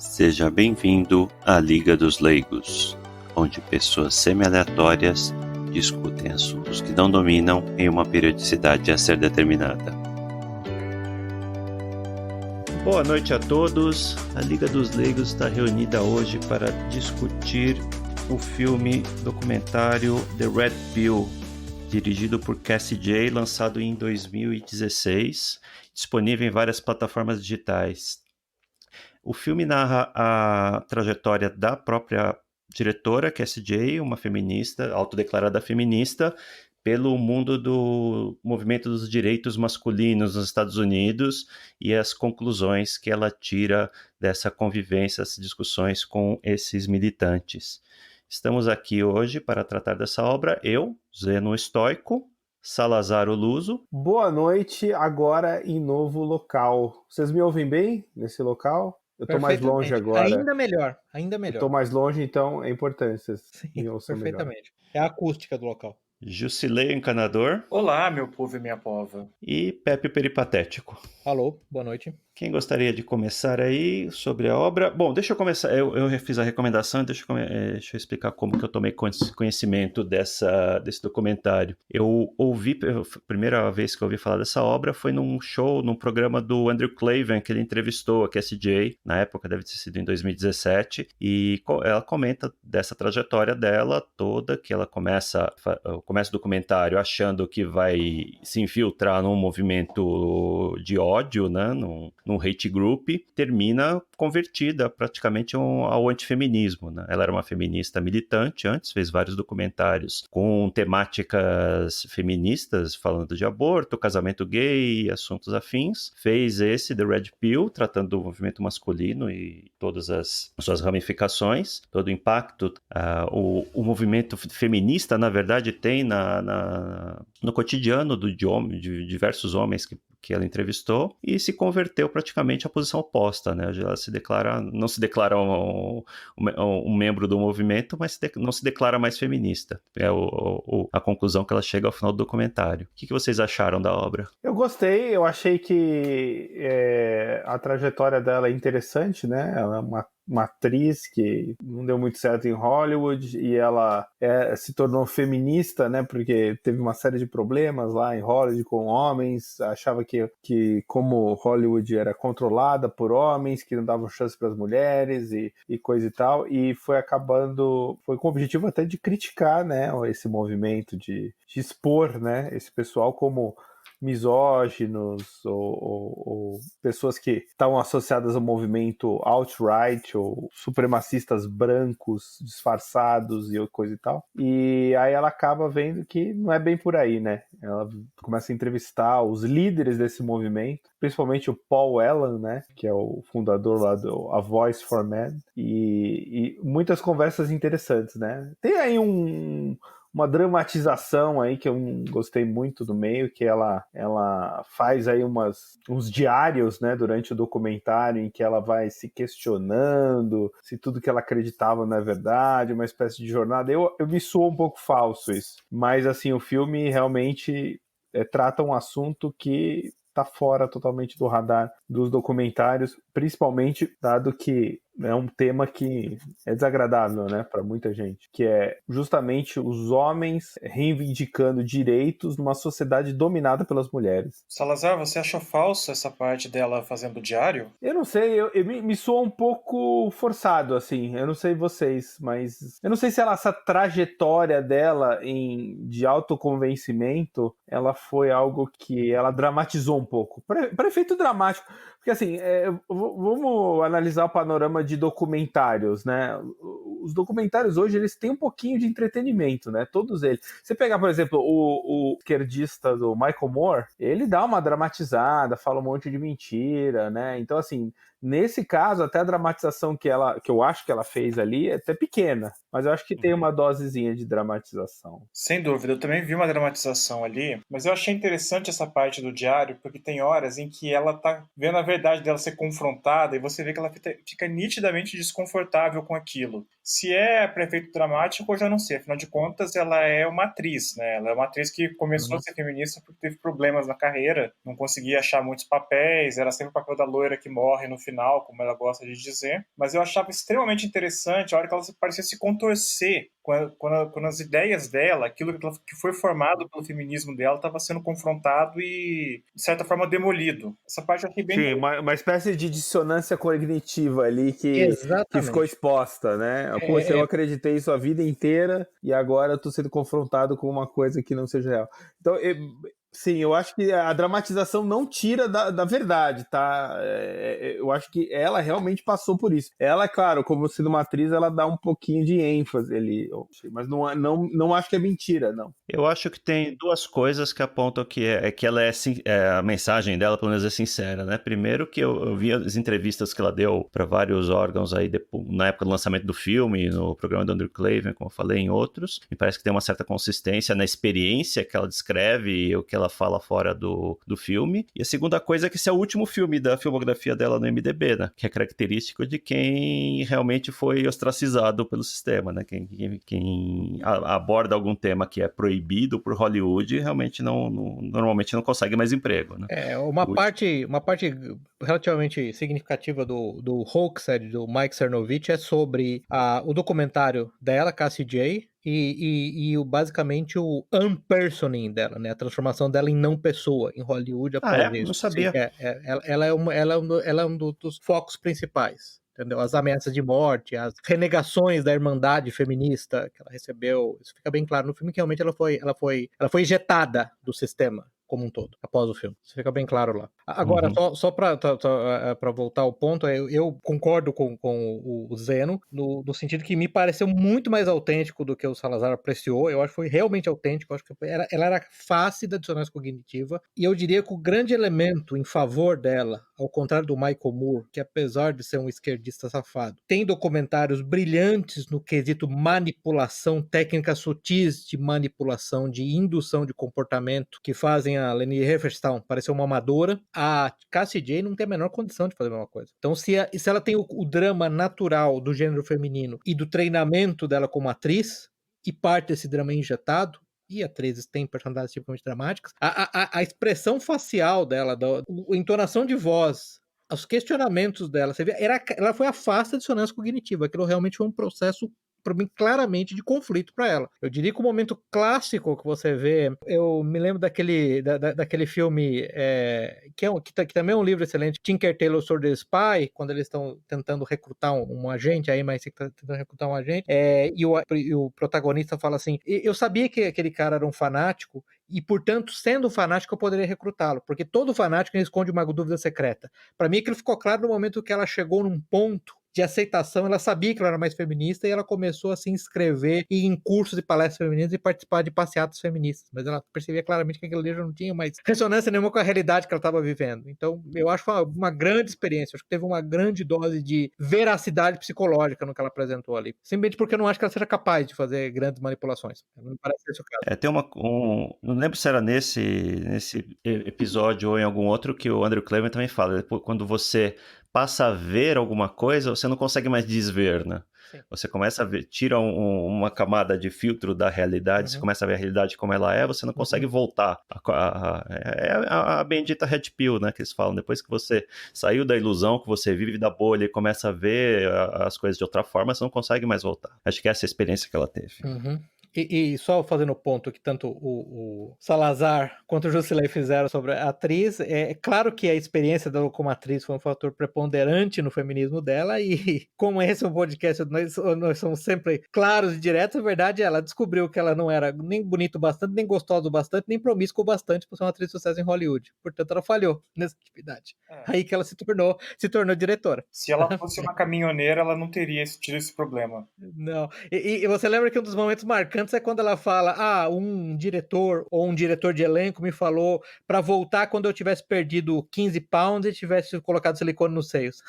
Seja bem-vindo à Liga dos Leigos, onde pessoas semi-aleatórias discutem assuntos que não dominam em uma periodicidade a ser determinada. Boa noite a todos. A Liga dos Leigos está reunida hoje para discutir o filme documentário The Red Pill, dirigido por Cassie Jaye, lançado em 2016, disponível em várias plataformas digitais. O filme narra a trajetória da própria diretora, Cassie Jaye, uma feminista, autodeclarada feminista, pelo mundo do movimento dos direitos masculinos nos Estados Unidos e as conclusões que ela tira dessa convivência, essas discussões com esses militantes. Estamos aqui hoje para tratar dessa obra, eu, Zeno Estoico, Salazar o Luso. Boa noite, agora em novo local. Vocês me ouvem bem nesse local? Eu tô mais longe agora. Ainda melhor. Eu tô mais longe, então é importante vocês me ouçam perfeitamente. Melhor. É a acústica do local. Jusilei Encanador. Olá, meu povo e minha pova. E Pepe Peripatético. Alô, boa noite. Quem gostaria de começar aí sobre a obra? Bom, deixa eu começar. Eu fiz a recomendação, deixa eu explicar como que eu tomei conhecimento desse documentário. Eu ouvi, a primeira vez que eu ouvi falar dessa obra foi num show, num programa do Andrew Klavan, que ele entrevistou a Cassie Jaye, na época deve ter sido em 2017, e ela comenta dessa trajetória dela toda, que ela começa o documentário achando que vai se infiltrar num movimento de ódio, né, num hate group, termina convertida praticamente ao antifeminismo, né? Ela era uma feminista militante antes, fez vários documentários com temáticas feministas, falando de aborto, casamento gay, assuntos afins. Fez esse, The Red Pill, tratando do movimento masculino e todas as suas ramificações, todo o impacto o movimento feminista, na verdade, tem no cotidiano de diversos homens que ela entrevistou, e se converteu praticamente à posição oposta, né? Ela não se declara um membro do movimento, mas não se declara mais feminista. É a conclusão que ela chega ao final do documentário. O que vocês acharam da obra? Eu gostei, eu achei que a trajetória dela é interessante, né? Ela é uma atriz que não deu muito certo em Hollywood e ela se tornou feminista, né? Porque teve uma série de problemas lá em Hollywood com homens, achava que como Hollywood era controlada por homens, que não davam chance para as mulheres e coisa e tal, e foi com o objetivo até de criticar, né, esse movimento, de expor, né, esse pessoal como misóginos ou pessoas que estão associadas ao movimento alt-right ou supremacistas brancos disfarçados e coisa e tal. E aí ela acaba vendo que não é bem por aí, né? Ela começa a entrevistar os líderes desse movimento, principalmente o Paul Allen, né? Que é o fundador lá do A Voice for Men, e muitas conversas interessantes, né? Tem aí uma dramatização aí que eu gostei muito do meio, que ela faz aí uns diários, né, durante o documentário, em que ela vai se questionando se tudo que ela acreditava não é verdade, uma espécie de jornada. Eu me soou um pouco falso isso, mas assim, o filme realmente trata um assunto que tá fora totalmente do radar dos documentários, principalmente dado que é um tema que é desagradável, né, para muita gente, que é justamente os homens reivindicando direitos numa sociedade dominada pelas mulheres. Salazar, você achou falso essa parte dela fazendo diário? Eu não sei, me soa um pouco forçado, assim, eu não sei vocês, mas eu não sei se essa trajetória dela de autoconvencimento, ela foi algo que ela dramatizou um pouco, para efeito dramático. Porque assim, vamos analisar o panorama de documentários, né? Os documentários hoje, eles têm um pouquinho de entretenimento, né? Todos eles. Você pegar, por exemplo, o esquerdista do Michael Moore, ele dá uma dramatizada, fala um monte de mentira, né? Então, assim, nesse caso, até a dramatização que eu acho que ela fez ali é até pequena, mas eu acho que tem uma dosezinha de dramatização. Sem dúvida, eu também vi uma dramatização ali, mas eu achei interessante essa parte do diário, porque tem horas em que ela tá vendo a verdade dela ser confrontada e você vê que ela fica nitidamente desconfortável com aquilo. Se é para efeito dramático, eu já não sei. Afinal de contas, ela é uma atriz, né? Ela é uma atriz que começou a ser feminista porque teve problemas na carreira, não conseguia achar muitos papéis, era sempre o papel da loira que morre no final, como ela gosta de dizer. Mas eu achava extremamente interessante a hora que ela parecia se contorcer quando as ideias dela, aquilo que foi formado pelo feminismo dela, estava sendo confrontado e, de certa forma, demolido. Essa parte eu achei bem... Sim, uma espécie de dissonância cognitiva ali que ficou Exatamente. exposta, né? Poxa, eu acreditei isso a vida inteira e agora eu tô sendo confrontado com uma coisa que não seja real. Então, sim, eu acho que a dramatização não tira da verdade, tá? Eu acho que ela realmente passou por isso. Ela, claro, como sendo uma atriz, ela dá um pouquinho de ênfase ali, mas não acho que é mentira, não. Eu acho que tem duas coisas que apontam que ela a mensagem dela, pelo menos, é sincera, né? Primeiro que eu vi as entrevistas que ela deu para vários órgãos aí na época do lançamento do filme, no programa do Andrew Klavan, como eu falei, em outros, e parece que tem uma certa consistência na experiência que ela descreve e o que ela fala fora do filme. E a segunda coisa é que esse é o último filme da filmografia dela no IMDb, né? Que é característico de quem realmente foi ostracizado pelo sistema, né? Quem aborda algum tema que é proibido por Hollywood realmente normalmente não consegue mais emprego, né? Uma parte relativamente significativa do Hoaxed, do Mike Cernovich, é sobre o documentário dela, Cassie J, e basicamente o unpersoning dela, né? A transformação dela em não pessoa em Hollywood após isso. Não sabia. Sim, ela é um dos focos principais. Entendeu? As ameaças de morte, as renegações da irmandade feminista que ela recebeu, isso fica bem claro no filme que realmente ela foi ejetada do sistema como um todo, após o filme. Isso fica bem claro lá. Agora, só para voltar ao ponto, eu concordo com o Zeno, no sentido que me pareceu muito mais autêntico do que o Salazar apreciou. Eu acho que foi realmente autêntico. Eu acho que ela era fácil da dissonância cognitiva. E eu diria que o grande elemento em favor dela, ao contrário do Michael Moore, que apesar de ser um esquerdista safado, tem documentários brilhantes no quesito manipulação, técnicas sutis de manipulação, de indução de comportamento, que fazem a Leni Riefenstahl parecer uma amadora. A Cassie J não tem a menor condição de fazer a mesma coisa. Então, se ela tem o drama natural do gênero feminino e do treinamento dela como atriz, e parte desse drama é injetado, e atrizes têm personalidades tipicamente dramáticas, a expressão facial dela, a entonação de voz, os questionamentos dela, você vê, ela foi afasta de dissonância cognitiva. Aquilo realmente foi um processo, para mim, claramente de conflito para ela. Eu diria que o momento clássico que você vê, eu me lembro daquele filme, que também é um livro excelente, Tinker Tailor Soldier Spy, quando eles estão tentando recrutar um agente, aí mas está tentando recrutar um agente, e o protagonista fala assim, eu sabia que aquele cara era um fanático, e, portanto, sendo um fanático, eu poderia recrutá-lo, porque todo fanático esconde uma dúvida secreta. Para mim, aquilo ficou claro no momento que ela chegou num ponto de aceitação, ela sabia que ela era mais feminista e ela começou a se inscrever em cursos e palestras femininas e participar de passeatas feministas, mas ela percebia claramente que aquilo ali já não tinha mais ressonância nenhuma com a realidade que ela estava vivendo. Então, eu acho uma grande experiência, acho que teve uma grande dose de veracidade psicológica no que ela apresentou ali, simplesmente porque eu não acho que ela seja capaz de fazer grandes manipulações. Não me parece esse o caso. Tem não lembro se era nesse episódio ou em algum outro que o Andrew Klavan também fala, quando você passa a ver alguma coisa, você não consegue mais desver, né? Sim. Você começa a ver, tira uma camada de filtro da realidade, você começa a ver a realidade como ela é, você não consegue voltar. A bendita Red Pill, né, que eles falam. Depois que você saiu da ilusão, que você vive da bolha e começa a ver as coisas de outra forma, você não consegue mais voltar. Acho que essa é a experiência que ela teve. E só fazendo o ponto que tanto o Salazar quanto o Jusilei fizeram sobre a atriz, é claro que a experiência dela como atriz foi um fator preponderante no feminismo dela, e como esse é um podcast, nós somos sempre claros e diretos, a verdade é, ela descobriu que ela não era nem bonito bastante, nem gostoso bastante, nem promíscuo bastante para ser uma atriz de sucesso em Hollywood. Portanto, ela falhou nessa atividade. Aí que ela se tornou diretora. Se ela fosse uma caminhoneira, ela não teria tido esse problema. Não. E você lembra que um dos momentos marcantes é quando ela fala, um diretor ou um diretor de elenco me falou para voltar quando eu tivesse perdido 15 pounds e tivesse colocado silicone nos seios.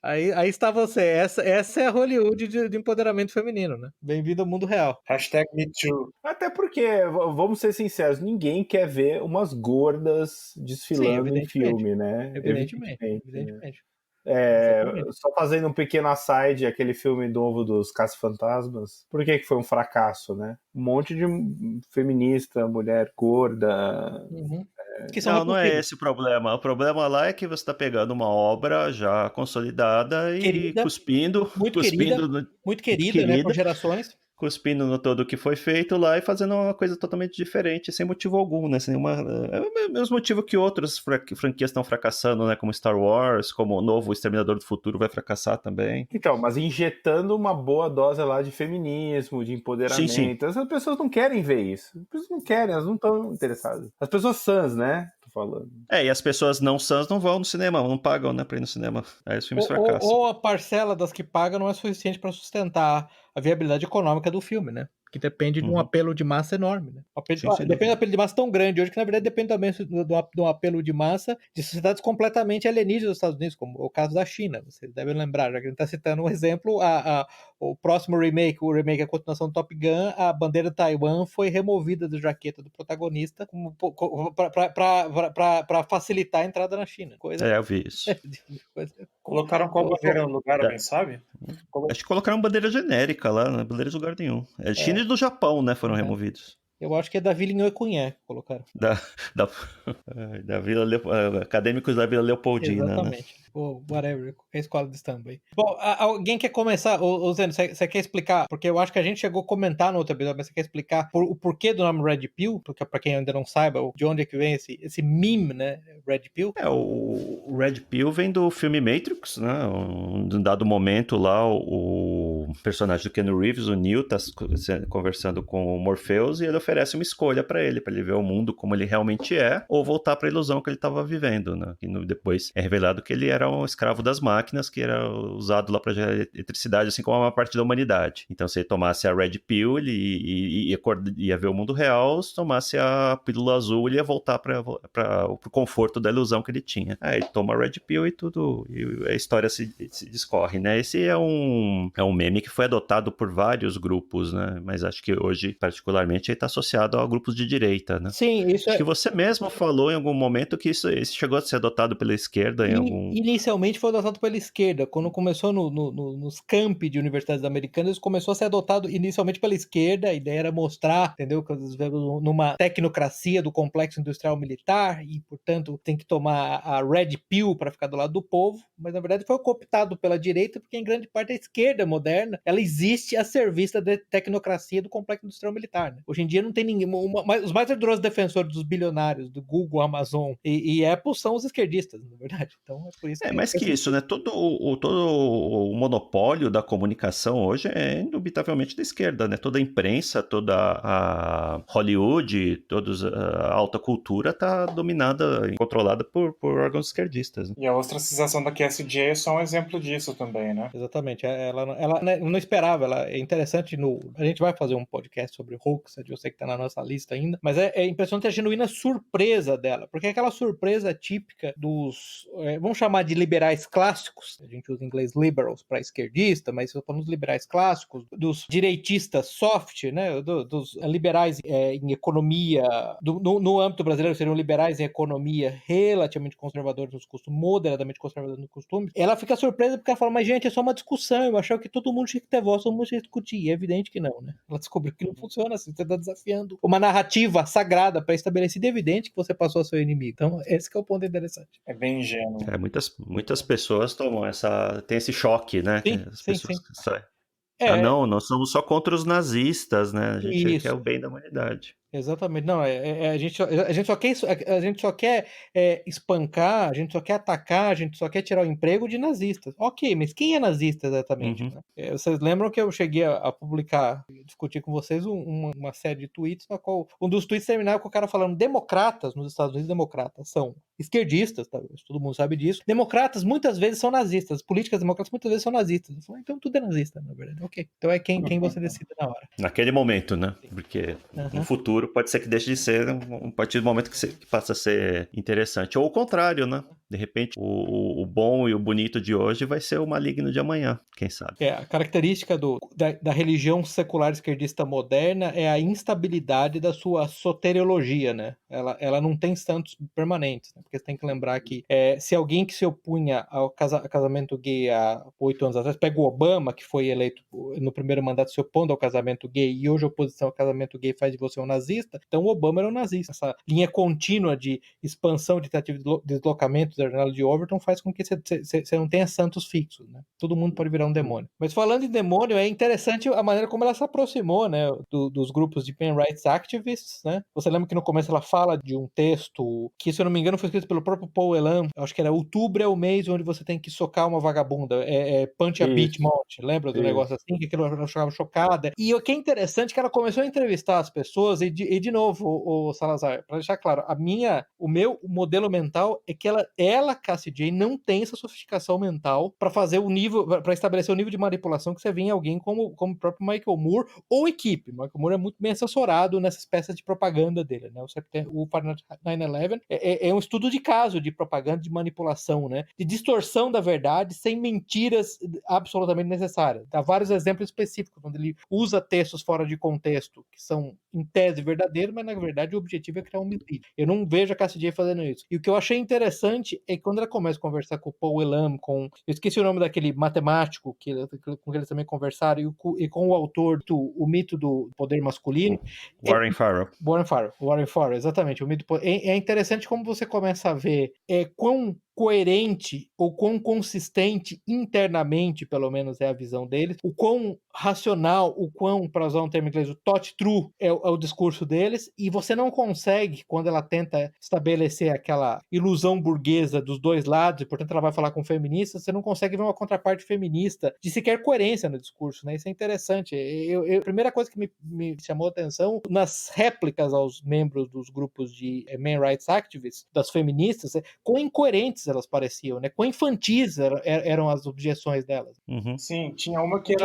aí está você. Essa é a Hollywood de empoderamento feminino, né? Bem-vindo ao mundo real. #MeToo. Até porque, vamos ser sinceros, ninguém quer ver umas gordas desfilando em filme, né? Evidentemente. Né? Só fazendo um pequeno aside, aquele filme novo dos Caça-Fantasmas, por que foi um fracasso, né? Um monte de feminista, mulher gorda. Uhum. Que são Não é esse o problema. O problema lá é que você está pegando uma obra já consolidada e Querida, muito querida, né, por gerações. Cuspindo no todo o que foi feito lá e fazendo uma coisa totalmente diferente, sem motivo algum, né? Sem nenhuma... É o mesmo motivo que outras franquias estão fracassando, né? Como Star Wars, como o novo Exterminador do Futuro vai fracassar também. Então, mas injetando uma boa dose lá de feminismo, de empoderamento. Sim. Essas pessoas não querem ver isso. As pessoas não querem, elas não estão interessadas. As pessoas sãs, né? Tô falando. E as pessoas não sãs não vão no cinema, não pagam, né, pra ir no cinema. Aí os filmes fracassam. Ou a parcela das que pagam não é suficiente para sustentar a viabilidade econômica do filme, né? Que depende de um apelo de massa enorme, né? Depende de um apelo de massa tão grande hoje que, na verdade, depende também de um apelo de massa de sociedades completamente alienígenas dos Estados Unidos, como o caso da China. Vocês devem lembrar, já que a gente está citando um exemplo, o próximo remake, a continuação do Top Gun, a bandeira de Taiwan foi removida da jaqueta do protagonista para facilitar a entrada na China. Eu vi isso. Colocaram qual bandeira no lugar, alguém sabe? Acho que colocaram bandeira genérica lá, não é bandeira de lugar nenhum. É China e do Japão, né, foram removidos. Eu acho que é da Vila Inhoe-Cunhé que colocaram. Da Vila Acadêmicos da Vila Leopoldina. Exatamente. Né? Ou whatever, qualquer escola de samba aí. Bom, alguém quer começar? Ô Zeno, você quer explicar? Porque eu acho que a gente chegou a comentar no outro episódio, mas você quer explicar o porquê do nome Red Pill? Porque pra quem ainda não saiba, de onde é que vem esse meme, né? Red Pill? O Red Pill vem do filme Matrix, né? Um dado momento lá, o personagem do Keanu Reeves, o Neo, tá conversando com o Morpheus e ele oferece uma escolha pra ele ver o mundo como ele realmente é, ou voltar pra ilusão que ele tava vivendo, né? E depois é revelado que ele era um escravo das máquinas, que era usado lá pra gerar eletricidade, assim como uma parte da humanidade. Então, se ele tomasse a Red Pill, ele ia ver o mundo real, se tomasse a pílula azul, ele ia voltar pro conforto da ilusão que ele tinha. Aí ele toma a Red Pill e tudo, e a história se discorre, né? Esse é um meme que foi adotado por vários grupos, né? Mas acho que hoje, particularmente, ele está associado a grupos de direita, né? Sim, isso acho que você mesmo falou em algum momento que isso chegou a ser adotado pela esquerda em algum... Inicialmente foi adotado pela esquerda. Quando começou nos campi de universidades americanas, começou a ser adotado inicialmente pela esquerda. A ideia era mostrar, entendeu? Que nós vivemos numa tecnocracia do complexo industrial militar e, portanto, tem que tomar a Red Pill para ficar do lado do povo. Mas, na verdade, foi cooptado pela direita, porque, em grande parte, a esquerda moderna, ela existe a serviço da tecnocracia do complexo industrial militar. Né? Hoje em dia não tem ninguém... Os mais ardorosos defensores dos bilionários, do Google, Amazon e Apple são os esquerdistas, na verdade. Então, é por isso que... mais que isso, né? Todo o monopólio da comunicação hoje é indubitavelmente da esquerda, né? Toda a imprensa, toda a Hollywood, toda a alta cultura está dominada e controlada por órgãos esquerdistas. Né? E a ostracização da QSJ é só um exemplo disso também, né? Exatamente. Ela não esperava. É interessante. A gente vai fazer um podcast sobre Hoaxed, eu sei que está na nossa lista ainda, mas é impressionante a genuína surpresa dela, porque é aquela surpresa típica dos... vamos chamar de liberais clássicos, a gente usa em inglês liberals para esquerdista, mas se falamos liberais clássicos, dos direitistas soft, né, dos liberais em economia, no âmbito brasileiro seriam liberais em economia relativamente conservadores nos costumes, moderadamente conservadores nos costumes, ela fica surpresa porque ela fala, mas gente, é só uma discussão, eu achava que todo mundo tinha que ter voz, todo mundo tinha que discutir, e é evidente que não, né? Ela descobriu que não funciona assim, você está desafiando uma narrativa sagrada pré-estabelecida, é evidente que você passou a seu inimigo. Então, esse que é o ponto interessante. É bem ingênuo. Muitas pessoas tem esse choque, né? Sim, as pessoas sim. Não somos só contra os nazistas, né? A gente quer o bem da humanidade. Exatamente. Não, a gente só quer espancar, a gente só quer atacar, a gente só quer tirar o emprego de nazistas. Ok, mas quem é nazista exatamente? Uhum. Né? Vocês lembram que eu cheguei a publicar, discutir com vocês uma série de tweets, na qual um dos tweets terminava com o cara falando democratas nos Estados Unidos, democratas são esquerdistas, tá? Todo mundo sabe disso. Democratas muitas vezes são nazistas, políticas democratas muitas vezes são nazistas. Eu falei, então tudo é nazista, na verdade. Ok. Então é quem você decide na hora. Naquele momento, né? Porque no futuro pode ser que deixe de ser, a partir do momento que passa a ser interessante. Ou o contrário, né? De repente, o bom e o bonito de hoje vai ser o maligno de amanhã, quem sabe? A característica da religião secular esquerdista moderna é a instabilidade da sua soteriologia, né? Ela não tem santos permanentes, né? Porque você tem que lembrar que se alguém que se opunha ao casamento gay há 8 anos atrás, pega o Obama, que foi eleito no primeiro mandato se opondo ao casamento gay, e hoje a oposição ao casamento gay faz de você um nazista, então o Obama era um nazista. Essa linha contínua de expansão de tentativa de deslocamento da janela de Overton faz com que você não tenha santos fixos, né? Todo mundo pode virar um demônio. Mas falando em demônio, é interessante a maneira como ela se aproximou, né, dos grupos de pen rights activists, né? Você lembra que no começo ela fala de um texto que, se eu não me engano, foi escrito pelo próprio Paul Elam, acho que era outubro é o mês onde você tem que socar uma vagabunda, punch a bitch mount, lembra do negócio assim? Que aquilo ela ficava chocada. E o que é interessante é que ela começou a entrevistar as pessoas, e de novo, o Salazar, para deixar claro, o meu modelo mental é que ela, Cassie Jaye, não tem essa sofisticação mental para fazer o nível, para estabelecer o nível de manipulação que você vê em alguém como o próprio Michael Moore ou equipe. Michael Moore é muito bem assessorado nessas peças de propaganda dele, né? O Fahrenheit 9/11 é um estudo de caso de propaganda, de manipulação, né? De distorção da verdade sem mentiras absolutamente necessárias. Dá vários exemplos específicos, onde ele usa textos fora de contexto, que são em tese verdadeiros, mas na verdade o objetivo é criar um mentira. Eu não vejo a Cassie Jaye fazendo isso. E o que eu achei interessante é que quando ela começa a conversar com o Paul Elam, eu esqueci o nome daquele matemático com que eles também conversaram, e com o autor o mito do poder masculino. Warren Farrell. Warren Farrell, exatamente. O mito é interessante como você começa a ver quão coerente ou quão consistente internamente, pelo menos é a visão deles, o quão racional, o quão, para usar um termo inglês, o thought true é o discurso deles, e você não consegue, quando ela tenta estabelecer aquela ilusão burguesa dos dois lados, e portanto ela vai falar com feministas, você não consegue ver uma contraparte feminista de sequer coerência no discurso, né? Isso é interessante. A primeira coisa que me chamou a atenção nas réplicas aos membros dos grupos de men rights activists, das feministas, quão incoerentes elas pareciam, né? Quão infantis eram as objeções delas. Uhum. Sim, tinha uma que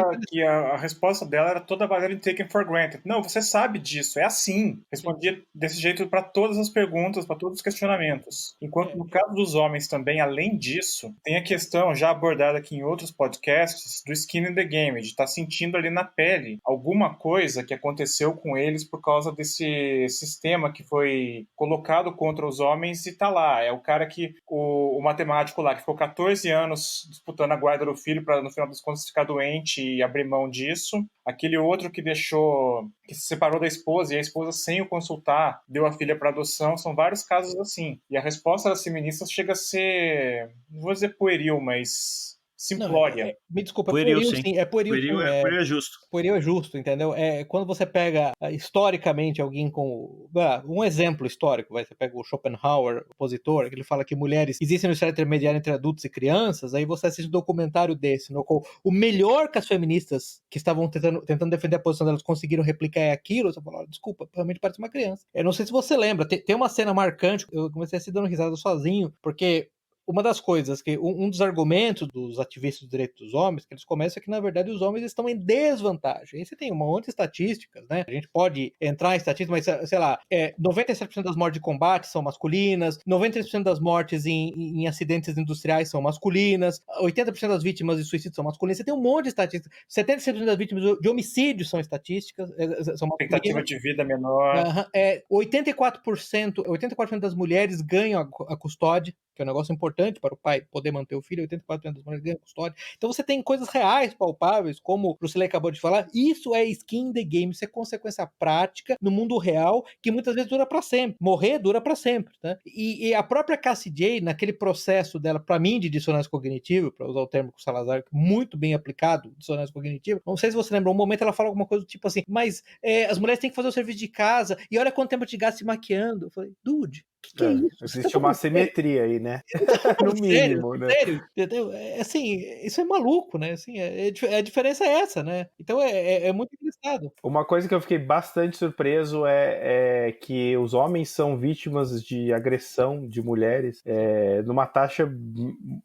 a resposta dela era toda baseada em taken for granted. Não, você sabe disso, é assim. Respondia desse jeito para todas as perguntas, para todos os questionamentos. Enquanto no caso dos homens também, além disso, tem a questão já abordada aqui em outros podcasts do skin in the game, de estar sentindo ali na pele alguma coisa que aconteceu com eles por causa desse sistema que foi colocado contra os homens e tá lá. É o cara que o matemático lá que ficou 14 anos disputando a guarda do filho para no final das contas ficar doente e abrir mão disso. Aquele outro que que se separou da esposa e a esposa, sem o consultar, deu a filha para adoção. São vários casos assim. E a resposta das feministas chega a ser, não vou dizer pueril, mas simplória. Me desculpa, Pueril, sim. sim. É pueril, Pueril sim. é justo. Pueril é justo, entendeu? Quando você pega historicamente alguém com... um exemplo histórico, você pega o Schopenhauer, opositor, que ele fala que mulheres existem no estado intermediário entre adultos e crianças, aí você assiste um documentário desse, no qual o melhor que as feministas que estavam tentando defender a posição delas conseguiram replicar é aquilo, você fala, desculpa, realmente parece uma criança. Eu não sei se você lembra, tem uma cena marcante, eu comecei a se dando risada sozinho, porque... Uma das coisas que um dos argumentos dos ativistas dos direitos dos homens, que eles começam é que, na verdade, os homens estão em desvantagem. E você tem um monte de estatísticas, né? A gente pode entrar em estatísticas, mas, sei lá, 97% das mortes de combate são masculinas, 93% das mortes em acidentes industriais são masculinas, 80% das vítimas de suicídio são masculinas. Você tem um monte de estatísticas. 77% das vítimas de homicídio são estatísticas, são masculinas. Expectativa de vida menor. 84% das mulheres ganham a custódia, que é um negócio importante para o pai poder manter o filho, 84% das mulheres ganham custódia. Então você tem coisas reais, palpáveis, como o Lucilei acabou de falar, isso é skin in the game, isso é consequência prática no mundo real, que muitas vezes dura para sempre. Morrer dura para sempre, né? E a própria Cassie Jaye, naquele processo dela, para mim, de dissonância cognitiva, para usar o termo com o Salazar, muito bem aplicado, dissonância cognitiva, não sei se você lembra, um momento ela fala alguma coisa do tipo assim, mas as mulheres têm que fazer o serviço de casa, e olha quanto tempo de gasto se maquiando. Eu falei, dude, que é isso? Existe uma simetria aí, né? No mínimo, né? Sério, entendeu? Assim, isso é maluco, né? Assim, a diferença é essa, né? Então é muito engraçado. Uma coisa que eu fiquei bastante surpreso é que os homens são vítimas de agressão de mulheres numa taxa,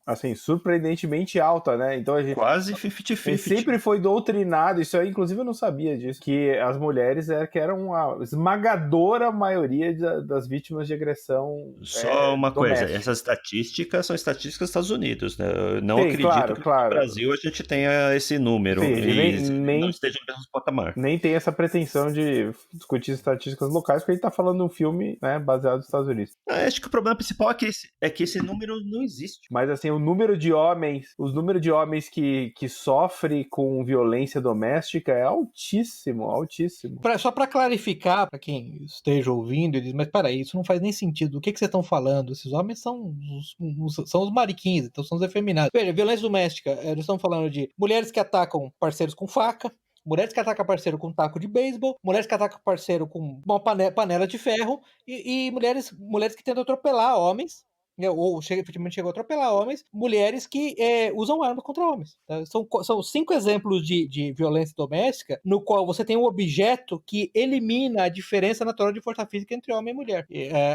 assim, surpreendentemente alta, né? Então a gente quase 50-50. sempre foi doutrinado, isso aí, inclusive eu não sabia disso, que as mulheres eram a esmagadora maioria das vítimas de agressão violação Só uma coisa, doméstica. essas estatísticas são estatísticas dos Estados Unidos, né? Eu não Sim, acredito que claro. no Brasil a gente tenha esse número Sim, e nem não esteja no mesmo patamar. Nem tem essa pretensão de discutir estatísticas locais, porque a gente tá falando de um filme, né, baseado nos Estados Unidos. Acho que o problema principal é que esse número não existe. Mas assim, os números de homens que sofrem com violência doméstica é altíssimo, altíssimo. Só para clarificar, para quem esteja ouvindo, ele diz, mas peraí, isso não faz nem sentido. O que vocês estão falando? Esses homens são os mariquins, então são os efeminados. Veja, violência doméstica, eles estão falando de mulheres que atacam parceiros com faca, mulheres que atacam parceiro com taco de beisebol, mulheres que atacam parceiro com uma panela de ferro e mulheres que tentam atropelar homens, né, ou efetivamente chegou a atropelar homens, mulheres que usam armas contra homens. Tá? São 5 exemplos de violência doméstica no qual você tem um objeto que elimina a diferença natural de força física entre homem e mulher.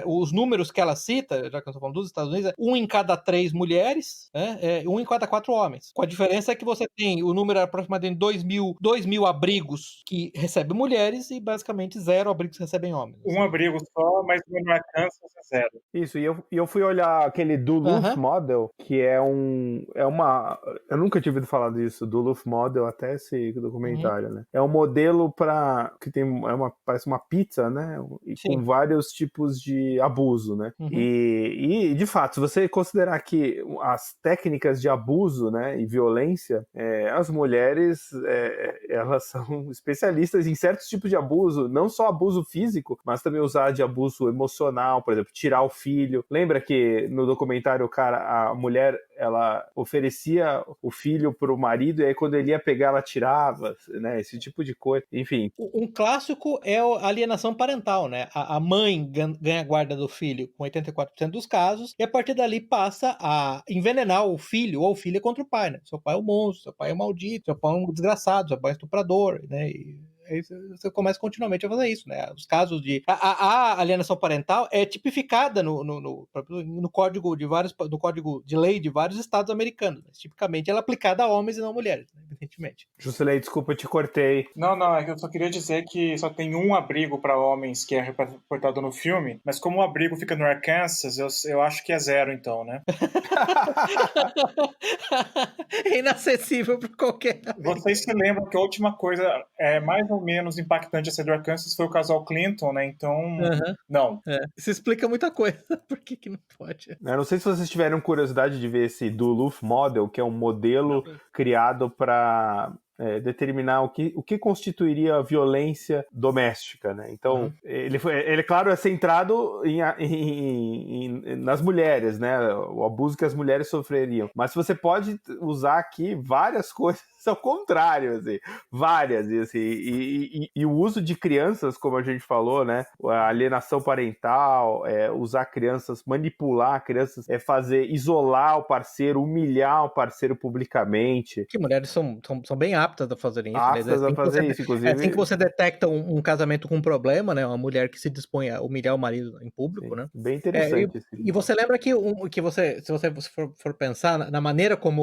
Os números que ela cita, já que eu estou falando dos Estados Unidos, 1 em cada 3 mulheres, 1 em cada 4 homens. Com a diferença que você tem o número aproximadamente 2 mil abrigos que recebem mulheres e basicamente 0 abrigos que recebem homens. Um abrigo só, mas no Arkansas é 0. Isso, e eu fui olhar aquele Duluth Model, que é uma... Eu nunca tinha ouvido falar disso, Duluth Model, até esse documentário, né? É um modelo que tem... parece uma pizza, né? E com vários tipos de abuso, né? E, de fato, se você considerar que as técnicas de abuso, né, e violência, as mulheres, elas são especialistas em certos tipos de abuso, não só abuso físico, mas também usar de abuso emocional, por exemplo, tirar o filho. Lembra que no documentário, a mulher, ela oferecia o filho pro marido e aí quando ele ia pegar, ela tirava, né? Esse tipo de coisa. Enfim. Um clássico é a alienação parental, né? A mãe ganha a guarda do filho com 84% dos casos e a partir dali passa a envenenar o filho ou a filha contra o pai, né? Seu pai é um monstro, seu pai é um maldito, seu pai é um desgraçado, seu pai é um estuprador, né? Aí você começa continuamente a fazer isso, né? Os casos de... A alienação parental é tipificada no código no código de lei de vários estados americanos. Né? Tipicamente ela é aplicada a homens e não a mulheres, né? Evidentemente. Juscelei, desculpa, eu te cortei. Não, é que eu só queria dizer que só tem um abrigo para homens que é reportado no filme, mas como o abrigo fica no Arkansas, eu acho que é 0 então, né? É inacessível para qualquer... Vocês se lembram que a última coisa mais ou menos impactante a ser do Arkansas foi o casal Clinton, né? Então, não. Isso explica muita coisa. Por que não pode? Eu não sei se vocês tiveram curiosidade de ver esse Duluth Model, que é um modelo criado para determinar o que constituiria a violência doméstica, né? Então, ele claro, é centrado nas mulheres, né? O abuso que as mulheres sofreriam. Mas você pode usar aqui várias coisas ao contrário, assim, várias, assim, e o uso de crianças, como a gente falou, né? A alienação parental, usar crianças, manipular crianças, isolar o parceiro, humilhar o parceiro publicamente. Que mulheres são bem aptas a fazerem isso. Aptas a fazer isso, inclusive. É assim que você detecta um casamento com um problema, né? Uma mulher que se dispõe a humilhar o marido em público, Sim, né? Bem interessante. E você lembra que se você for pensar na maneira como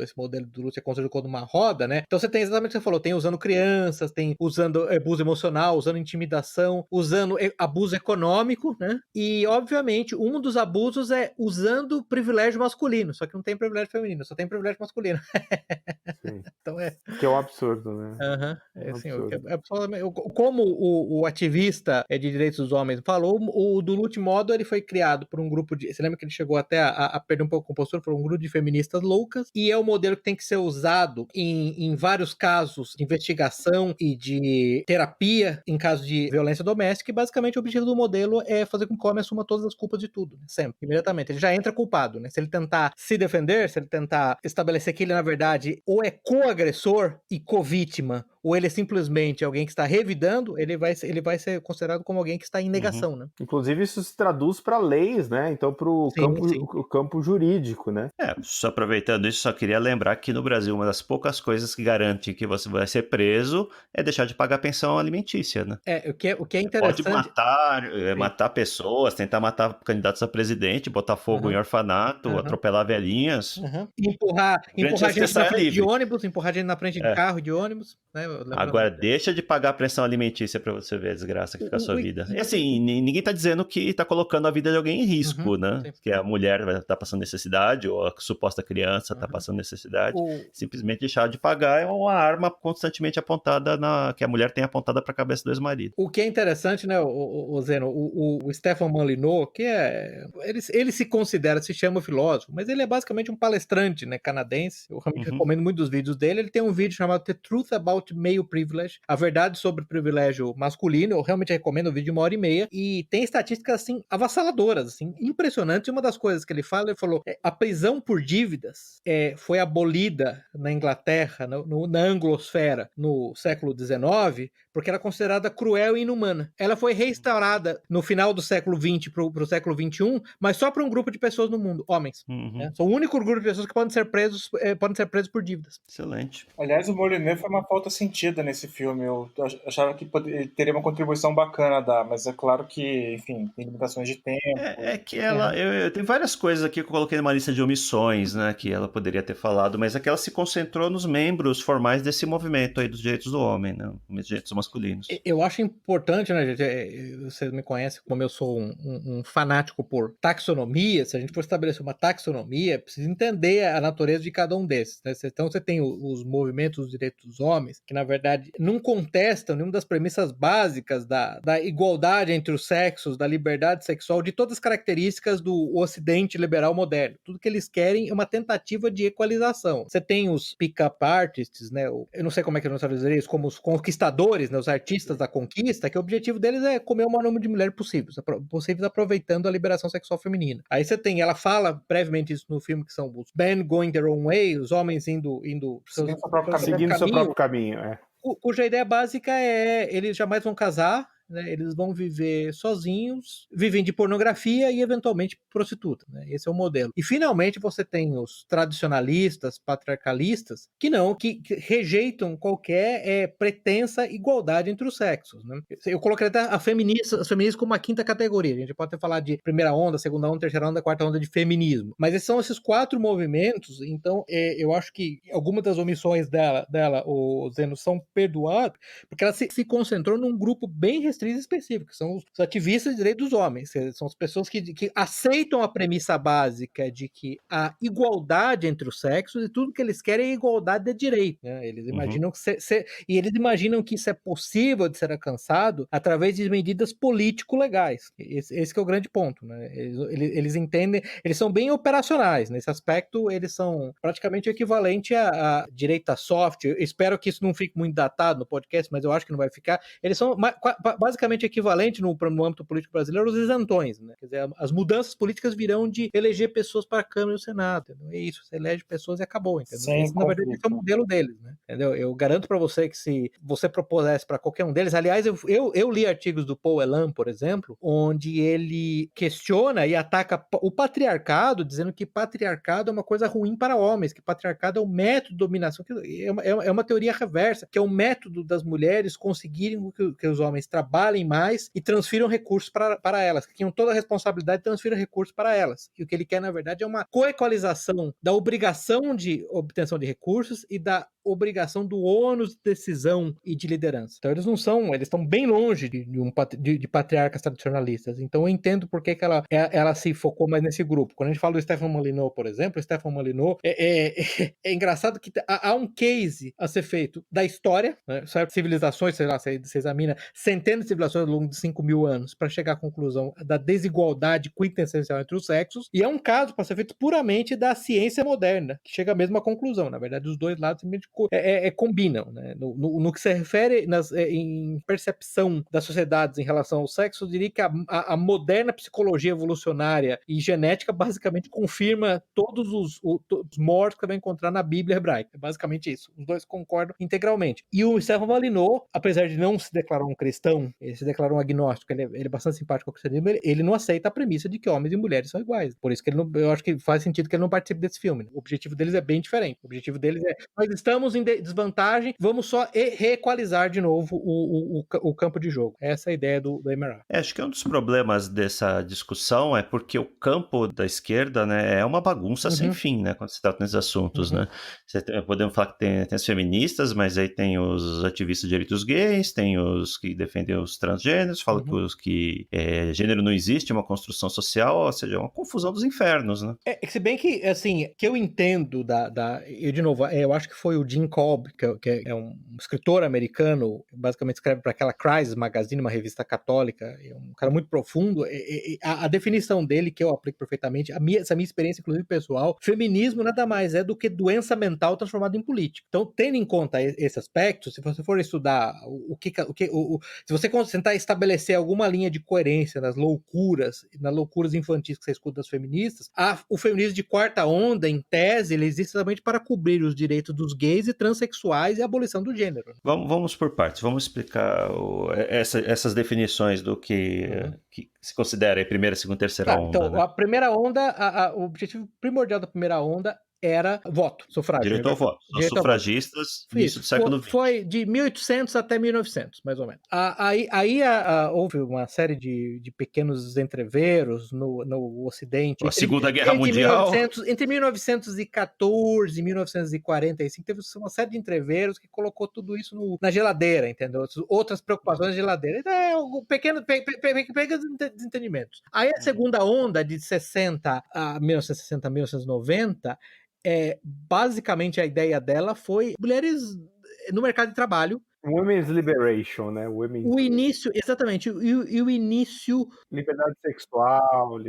esse modelo do Lúcio é construído como uma roda, né? Então você tem exatamente o que você falou, tem usando crianças, tem usando abuso emocional, usando intimidação, usando abuso econômico, né? E, obviamente, um dos abusos é usando privilégio masculino, só que não tem privilégio feminino, só tem privilégio masculino. Sim. Então Que é um absurdo, né? Como o ativista de direitos dos homens falou, o Duluth Model ele foi criado por um grupo de... Você lembra que ele chegou até a perder um pouco a compostura por um grupo de feministas loucas, e é o modelo que tem que ser usado em vários casos de investigação e de terapia em casos de violência doméstica, e basicamente o objetivo do modelo é fazer com que o homem assuma todas as culpas de tudo, né? Sempre, imediatamente. Ele já entra culpado, né? Se ele tentar se defender, se ele tentar estabelecer que ele, na verdade, ou é co-agressor e co-vítima, ou ele é simplesmente alguém que está revidando, ele vai ser considerado como alguém que está em negação, né? Inclusive isso se traduz para leis, né? Então para o campo jurídico, né? Só aproveitando isso, só queria lembrar que no Brasil uma das poucas coisas que garante que você vai ser preso é deixar de pagar pensão alimentícia, né? O que é interessante... Pode matar pessoas, tentar matar candidatos a presidente, botar fogo em orfanato, atropelar velhinhas. Empurrar gente na frente de ônibus, empurrar gente na frente de carro de ônibus, né? Agora, deixa de pagar a pressão alimentícia pra você ver a desgraça que fica a sua vida. E assim, ninguém tá dizendo que tá colocando a vida de alguém em risco, né? sim. Que a mulher tá passando necessidade, ou a suposta criança tá passando necessidade. Simplesmente deixar de pagar é uma arma constantemente apontada, que a mulher tem apontada pra cabeça do ex-marido. O que é interessante, né, o Zeno, o Stefan Molyneux, que ele se considera, se chama filósofo, mas ele é basicamente um palestrante, né, canadense. Eu realmente recomendo muito os vídeos dele. Ele tem um vídeo chamado The Truth About Male Privilege, a verdade sobre o privilégio masculino. Eu realmente recomendo o vídeo de 1h30, e tem estatísticas, assim, avassaladoras, assim, impressionantes. E uma das coisas que ele falou, a prisão por dívidas foi abolida na Inglaterra, na anglosfera, no século XIX, porque era considerada cruel e inumana. Ela foi restaurada no final do século XX para o século XXI, mas só para um grupo de pessoas no mundo, homens. Né? São o único grupo de pessoas que podem ser presos por dívidas. Excelente. Aliás, o Molyneux foi uma falta sentida nesse filme. Eu achava que ele teria uma contribuição bacana a dar, mas é claro que, enfim, tem limitações de tempo. É que ela... Eu tenho várias coisas aqui que eu coloquei numa lista de omissões, né, que ela poderia ter falado, mas é que ela se concentrou nos membros formais desse movimento aí dos direitos do homem, né, dos direitos masculinos. Eu acho importante, né, gente, vocês me conhecem como eu sou um fanático por taxonomia. Se a gente for estabelecer uma taxonomia, precisa entender a natureza de cada um desses, né? Então você tem os movimentos dos direitos dos homens, que na verdade não contestam nenhuma das premissas básicas da igualdade entre os sexos, da liberdade sexual, de todas as características do ocidente liberal moderno. Tudo que eles querem é uma tentativa de equalização. Você tem os pick-up artists, né? Eu não sei como é que eu não traduziria isso, como os conquistadores, né? Os artistas da conquista, que o objetivo deles é comer o maior número de mulheres possíveis aproveitando a liberação sexual feminina. Aí você tem, ela fala brevemente isso no filme, que são os men going their own way, os homens indo seguindo seu próprio caminho. Cuja ideia básica é, eles jamais vão casar, né? Eles vão viver sozinhos, vivem de pornografia e eventualmente prostituta, né? Esse é o modelo. E finalmente você tem os tradicionalistas, patriarcalistas, que rejeitam qualquer pretensa igualdade entre os sexos, né? Eu coloquei até as feministas como uma quinta categoria. A gente pode até falar de primeira onda, segunda onda, terceira onda, quarta onda de feminismo. Mas são esses 4 movimentos. Então eu acho que algumas das omissões dela, o Zeno, são perdoáveis, porque ela se concentrou num grupo bem restrito específico, que são os ativistas de direitos dos homens, são as pessoas que aceitam a premissa básica de que a igualdade entre os sexos, e tudo que eles querem é igualdade de direito, né? Eles imaginam e eles imaginam que isso é possível de ser alcançado através de medidas político-legais. Esse que é o grande ponto, né? Eles entendem, eles são bem operacionais nesse aspecto. Eles são praticamente o equivalente a direita soft. Eu espero que isso não fique muito datado no podcast, mas eu acho que não vai ficar. Eles são basicamente equivalente no âmbito político brasileiro aos isentões, né? Quer dizer, as mudanças políticas virão de eleger pessoas para a Câmara e o Senado, entendeu? É isso, você elege pessoas e acabou, entendeu? Esse, na verdade, é o modelo deles, né? Entendeu? Eu garanto para você que se você propusesse para qualquer um deles, aliás, eu li artigos do Paul Elam, por exemplo, onde ele questiona e ataca o patriarcado, dizendo que patriarcado é uma coisa ruim para homens, que patriarcado é um método de dominação, que é uma teoria reversa, que é um método das mulheres conseguirem que os homens trabalhem mais e transfiram recursos para elas, que tinham toda a responsabilidade de transferir recursos para elas. E o que ele quer, na verdade, é uma coequalização da obrigação de obtenção de recursos e da obrigação do ônus de decisão e de liderança. Então eles estão bem longe de patriarcas tradicionalistas. Então eu entendo por que ela se focou mais nesse grupo. Quando a gente fala do Stefan Molyneux, por exemplo, o Stefan Molyneux é engraçado que há um case a ser feito da história, né? Civilizações, sei lá, você examina centenas de civilizações ao longo de 5.000 anos para chegar à conclusão da desigualdade quintessencial entre os sexos, e é um caso para ser feito puramente da ciência moderna, que chega à mesma conclusão. Na verdade, os dois lados combinam, né? No que se refere em percepção das sociedades em relação ao sexo, eu diria que a moderna psicologia evolucionária e genética basicamente confirma todos os mortos que você vai encontrar na Bíblia hebraica. É basicamente isso. Os dois concordam integralmente. E o Stefan Molyneux, apesar de não se declarar um cristão ele se declara um agnóstico, ele é bastante simpático ao cristianismo, ele não aceita a premissa de que homens e mulheres são iguais. Por isso que eu acho que faz sentido que ele não participe desse filme. Né? O objetivo deles é bem diferente. O objetivo deles é, nós estamos em desvantagem, vamos só reequalizar de novo o campo de jogo. Essa é a ideia do MRA. Acho que um dos problemas dessa discussão é porque o campo da esquerda, né, é uma bagunça sem fim, né, quando se trata desses assuntos, né. Podemos falar que tem as feministas, mas aí tem os ativistas de direitos gays, tem os que defendem os transgêneros, falam que gênero não existe, é uma construção social, ou seja, é uma confusão dos infernos, né. Se bem que, assim, que eu entendo eu, de novo, eu acho que foi o Jim Cobb, que é um escritor americano, basicamente escreve para aquela Crisis Magazine, uma revista católica, é um cara muito profundo, a definição dele, que eu aplico perfeitamente, essa minha experiência, inclusive pessoal, feminismo nada mais é do que doença mental transformada em política. Então, tendo em conta esse aspecto, se você for estudar se você tentar estabelecer alguma linha de coerência nas loucuras infantis que você escuta das feministas, o feminismo de quarta onda, em tese, ele existe exatamente para cobrir os direitos dos gays e transexuais e a abolição do gênero. Vamos por partes, vamos explicar essas definições do que se considera a primeira, segunda, terceira onda. Então, né? a primeira onda, o objetivo primordial da primeira onda era voto, sufrágio. Direito ao voto. Os sufragistas, início do século XX. Foi de 1800 até 1900, mais ou menos. Aí houve uma série de pequenos entreveros no Ocidente. A Segunda Guerra Mundial. Entre 1914 e 1945, teve uma série de entreveros que colocou tudo isso na geladeira, entendeu? Outras preocupações na geladeira. Pequenos desentendimentos. Aí a segunda onda, de 60 a 1960, 1990, basicamente a ideia dela foi mulheres no mercado de trabalho. Women's Liberation, né? O início, exatamente, e o início... Liberdade sexual...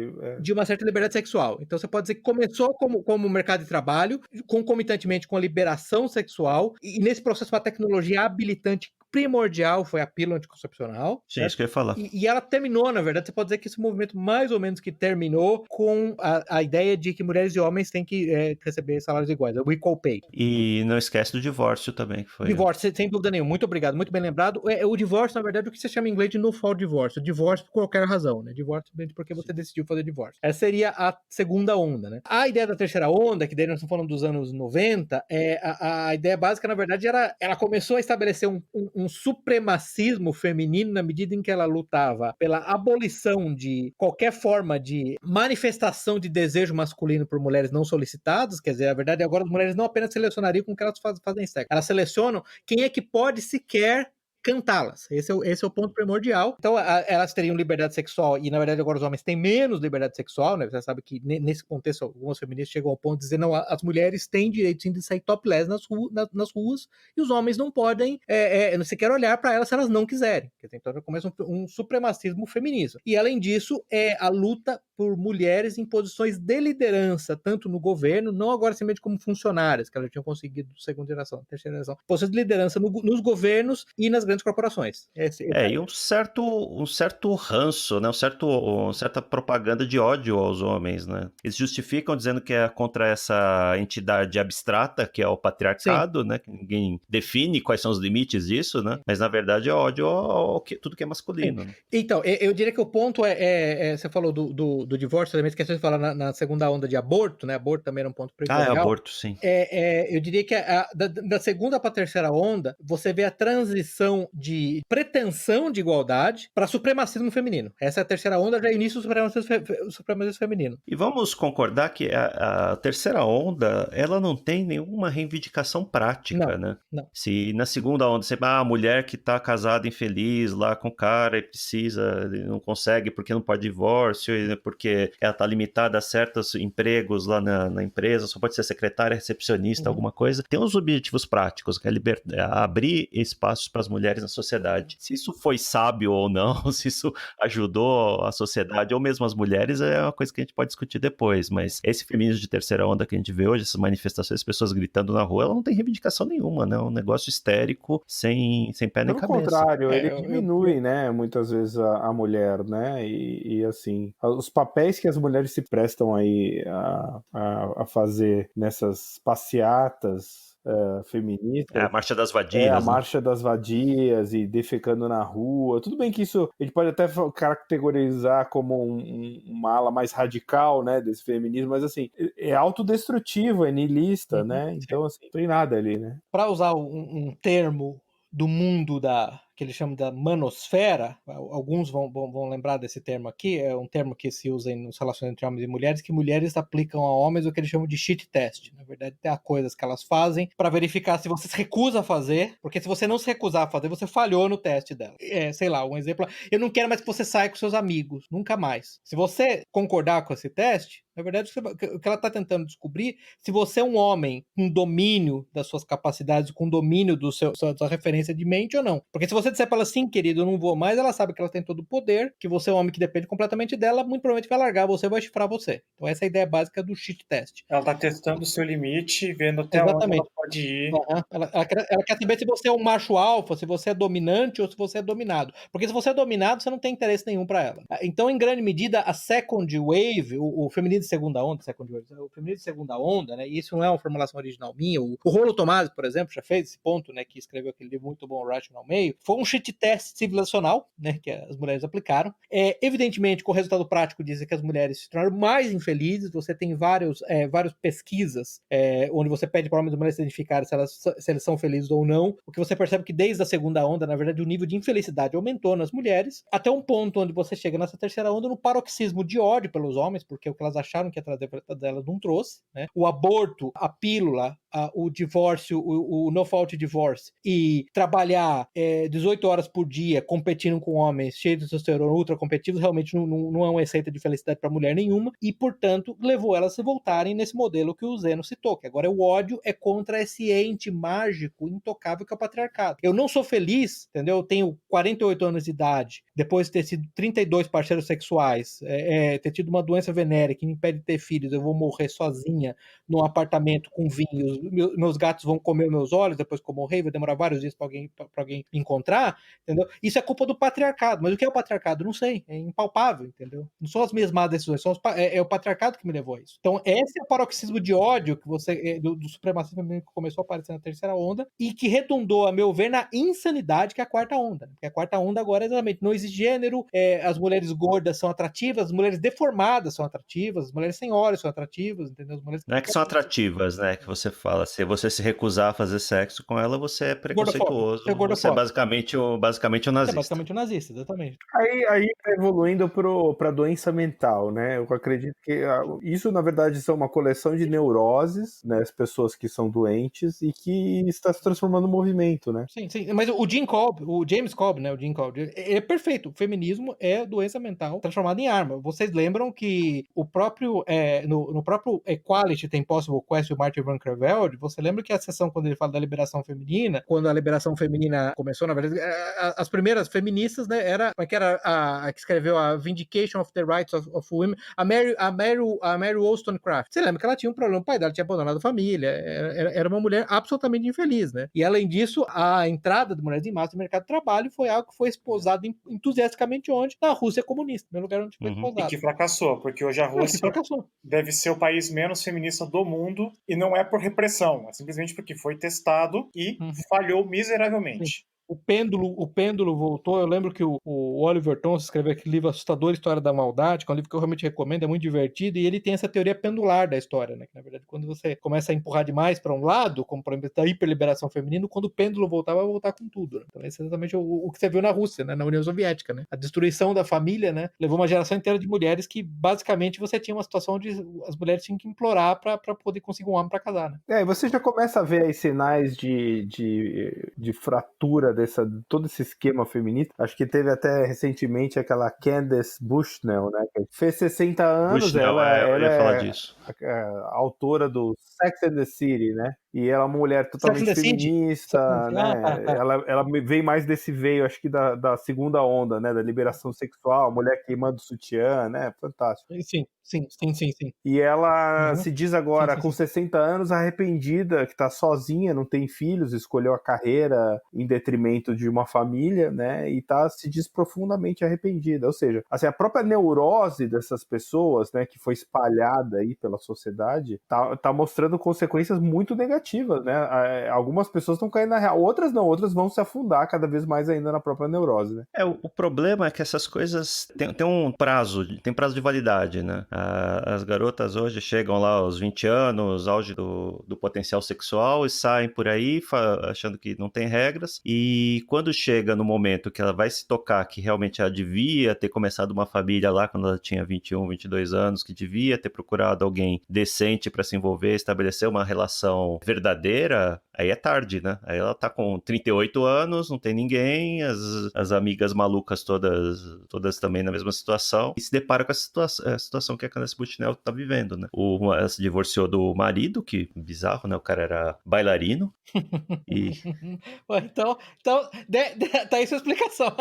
de uma certa liberdade sexual. Então você pode dizer que começou como mercado de trabalho, concomitantemente com a liberação sexual, e nesse processo uma tecnologia habilitante primordial foi a pílula anticoncepcional. Sim, isso que eu ia falar. E ela terminou, na verdade, você pode dizer que esse movimento mais ou menos que terminou com a ideia de que mulheres e homens têm que receber salários iguais, o equal pay. E não esquece do divórcio também, que foi... Divórcio, sem dúvida nenhuma. Muito obrigado, muito bem lembrado. O divórcio, na verdade, é o que se chama em inglês de no-fault divórcio. Divórcio por qualquer razão, né? Divórcio porque você decidiu fazer divórcio. Essa seria a segunda onda, né? A ideia da terceira onda, que daí nós estamos falando dos anos 90, a ideia básica, na verdade, ela começou a estabelecer um supremacismo feminino na medida em que ela lutava pela abolição de qualquer forma de manifestação de desejo masculino por mulheres não solicitadas. Quer dizer, a verdade, agora as mulheres não apenas selecionariam com que elas fazem sexo, elas selecionam quem é que pode sequer cantá-las. Esse é o ponto primordial. Então, elas teriam liberdade sexual, e na verdade agora os homens têm menos liberdade sexual, né? Você sabe que nesse contexto algumas feministas chegam ao ponto de dizer, não, as mulheres têm direito sim de sair topless nas ruas, e os homens não podem sequer olhar para elas se elas não quiserem. Então já começa um supremacismo feminista. E além disso, a luta por mulheres em posições de liderança, tanto no governo, não agora simplesmente como funcionárias, que elas tinham conseguido segunda geração, terceira geração, posições de liderança nos governos e nas grandes corporações. E um certo ranço, né? Uma certa propaganda de ódio aos homens, né? Eles justificam dizendo que é contra essa entidade abstrata, que é o patriarcado, né? Que ninguém define quais são os limites disso, né? Mas na verdade é ódio ao tudo que é masculino. Né? Então, eu diria que o ponto você falou do divórcio, também esqueci de falar na segunda onda de aborto, né? Aborto também era um ponto primordial. Aborto, sim. Eu diria que da segunda para a terceira onda, você vê a transição de pretensão de igualdade para supremacismo feminino. Essa é a terceira onda, já é início do supremacismo feminino. E vamos concordar que a terceira onda, ela não tem nenhuma reivindicação prática, né? Não. Se na segunda onda, sempre a mulher que tá casada infeliz lá com o cara e precisa, não consegue porque não pode divórcio, porque ela tá limitada a certos empregos lá na empresa, só pode ser secretária, recepcionista, alguma coisa. Tem uns objetivos práticos, que é abrir espaços para as mulheres na sociedade. Se isso foi sábio ou não, se isso ajudou a sociedade ou mesmo as mulheres, é uma coisa que a gente pode discutir depois, mas esse feminismo de terceira onda que a gente vê hoje, essas manifestações, pessoas gritando na rua, ela não tem reivindicação nenhuma, né? É um negócio histérico, sem pé nem cabeça. Pelo contrário, ele diminui, né, muitas vezes a mulher, né, e assim, os papéis que as mulheres se prestam aí a fazer nessas passeatas feministas. A Marcha das A Vadias, né? Marcha das Vadias e defecando na rua. Tudo bem que isso a gente pode até categorizar como uma ala mais radical, né, desse feminismo, mas assim, é autodestrutivo, é niilista, né? Então, assim, não tem nada ali, né? Para usar um termo do mundo que eles chamam da manosfera, alguns vão lembrar desse termo aqui, é um termo que se usa nos relações entre homens e mulheres, que mulheres aplicam a homens o que eles chamam de shit test. Na verdade, tem coisas que elas fazem para verificar se você se recusa a fazer, porque se você não se recusar a fazer, você falhou no teste dela. Sei lá, um exemplo, eu não quero mais que você saia com seus amigos, nunca mais. Se você concordar com esse teste, na verdade, o que ela está tentando descobrir, se você é um homem com domínio das suas capacidades, com domínio da sua referência de mente ou não. Porque se você disser para ela, sim, querido, eu não vou mais, ela sabe que ela tem todo o poder, que você é um homem que depende completamente dela, muito provavelmente vai largar você, vai chifrar você. Então essa é a ideia básica do shit test. Ela está testando o seu limite, vendo até onde ela pode ir. Uhum. Ela quer saber se você é um macho alfa, se você é dominante ou se você é dominado. Porque se você é dominado, você não tem interesse nenhum para ela. Então, em grande medida, a second wave, o feminismo de segunda onda, o feminismo de segunda onda, né? E isso não é uma formulação original minha. O Rollo Tomasi, por exemplo, já fez esse ponto, né? Que escreveu aquele livro muito bom, Rational Meio. Foi um shit test civilizacional, né? Que as mulheres aplicaram. Evidentemente, com o resultado prático, dizem que as mulheres se tornaram mais infelizes. Você tem várias pesquisas onde você pede para homens e mulheres se identificarem se eles são felizes ou não. O que você percebe que desde a segunda onda, na verdade, o nível de infelicidade aumentou nas mulheres, até um ponto onde você chega nessa terceira onda no paroxismo de ódio pelos homens, porque o que elas acharam que ia trazer delas não trouxe, né? O aborto, a pílula, o divórcio, o no-fault divorce, e trabalhar 18 horas por dia competindo com homens cheios de testosterona, ultra competitivos, realmente não é uma receita de felicidade para mulher nenhuma, e, portanto, levou elas a se voltarem nesse modelo que o Zeno citou, que agora o ódio é contra esse ente mágico, intocável que é o patriarcado. Eu não sou feliz, entendeu? Eu tenho 48 anos de idade, depois de ter sido 32 parceiros sexuais, ter tido uma doença venérea que me impede de ter filhos, eu vou morrer sozinha num apartamento com vinhos, meus gatos vão comer meus olhos depois que eu morrer, vai demorar vários dias para alguém me encontrar, entendeu? Isso é culpa do patriarcado, mas o que é o patriarcado? Não sei, é impalpável, entendeu? Não são as minhas más decisões, é o patriarcado que me levou a isso. Então, esse é o paroxismo de ódio que do supremacismo que começou a aparecer na terceira onda e que redundou, a meu ver, na insanidade que é a quarta onda. Porque a quarta onda agora é exatamente, não existe gênero, as mulheres gordas são atrativas, as mulheres deformadas são atrativas, as mulheres sem olhos são atrativas, entendeu? As mulheres... Não é que são atrativas, né? Que você fala, se você se recusar a fazer sexo com ela, você é preconceituoso. Você é basicamente um nazista. É basicamente um nazista, exatamente. Aí tá evoluindo pra doença mental, né? Eu acredito que isso, na verdade, são uma coleção de neuroses, né? As pessoas que são doentes e que está se transformando no movimento, né? Sim, mas o James Cobb, né? O Jim Cobb, é perfeito. O feminismo é doença mental transformada em arma. Vocês lembram que o próprio, no próprio Equality The Impossible Quest do Martin Van Creveld, você lembra que a sessão, quando ele fala da liberação feminina, quando a liberação feminina começou, na verdade, as primeiras feministas, né, era a que escreveu a Vindication of the Rights of Women, a Mary Wollstonecraft. Você lembra que ela tinha um problema, o pai dela tinha abandonado a família, era uma mulher absolutamente infeliz, né? E além disso, a entrada de mulheres em massa no mercado de trabalho foi algo que foi esposado entusiasticamente onde? Na Rússia comunista, no lugar onde foi esposado. E que fracassou, porque hoje a Rússia deve ser o país menos feminista do mundo, e não é por repressão, é simplesmente porque foi testado e falhou miseravelmente. Sim. O pêndulo voltou. Eu lembro que o Oliver Thomas escreveu aquele livro Assustador História da Maldade, que é um livro que eu realmente recomendo, é muito divertido, e ele tem essa teoria pendular da história, né? Que, na verdade, quando você começa a empurrar demais para um lado, como por exemplo da hiperliberação feminina, quando o pêndulo voltar, vai voltar com tudo. Né? Então esse é exatamente o que você viu na Rússia, né? Na União Soviética, né? A destruição da família, né? Levou uma geração inteira de mulheres que, basicamente, você tinha uma situação onde as mulheres tinham que implorar para poder conseguir um homem para casar, né? E você já começa a ver aí sinais de fratura todo esse esquema feminista. Acho que teve até recentemente aquela Candace Bushnell, né? Que fez 60 anos. Bushnell, eu ia falar disso. A autora do Sex and the City, né? E ela é uma mulher totalmente feminista, né? Ela veio mais desse acho que da segunda onda, né? Da liberação sexual, mulher queimando sutiã, né? Fantástico. Sim. E ela se diz agora, com 60 anos, arrependida, que tá sozinha, não tem filhos, escolheu a carreira em detrimento de uma família, né? E se diz profundamente arrependida. Ou seja, assim, a própria neurose dessas pessoas, né? Que foi espalhada aí pela sociedade, tá mostrando consequências muito negativas negativas, né? Algumas pessoas estão caindo na real, outras não, outras vão se afundar cada vez mais ainda na própria neurose, né? O problema é que essas coisas tem um prazo, tem prazo de validade, né? As garotas hoje chegam lá aos 20 anos, auge do potencial sexual, e saem por aí achando que não tem regras, e quando chega no momento que ela vai se tocar que realmente ela devia ter começado uma família lá quando ela tinha 21, 22 anos, que devia ter procurado alguém decente para se envolver, estabelecer uma relação verdadeira, aí é tarde, né? Aí ela tá com 38 anos, não tem ninguém, as amigas malucas todas também na mesma situação, e se depara com a situação que a Candace Bushnell tá vivendo, né? Ela se divorciou do marido, que bizarro, né? O cara era bailarino. Então tá aí sua explicação.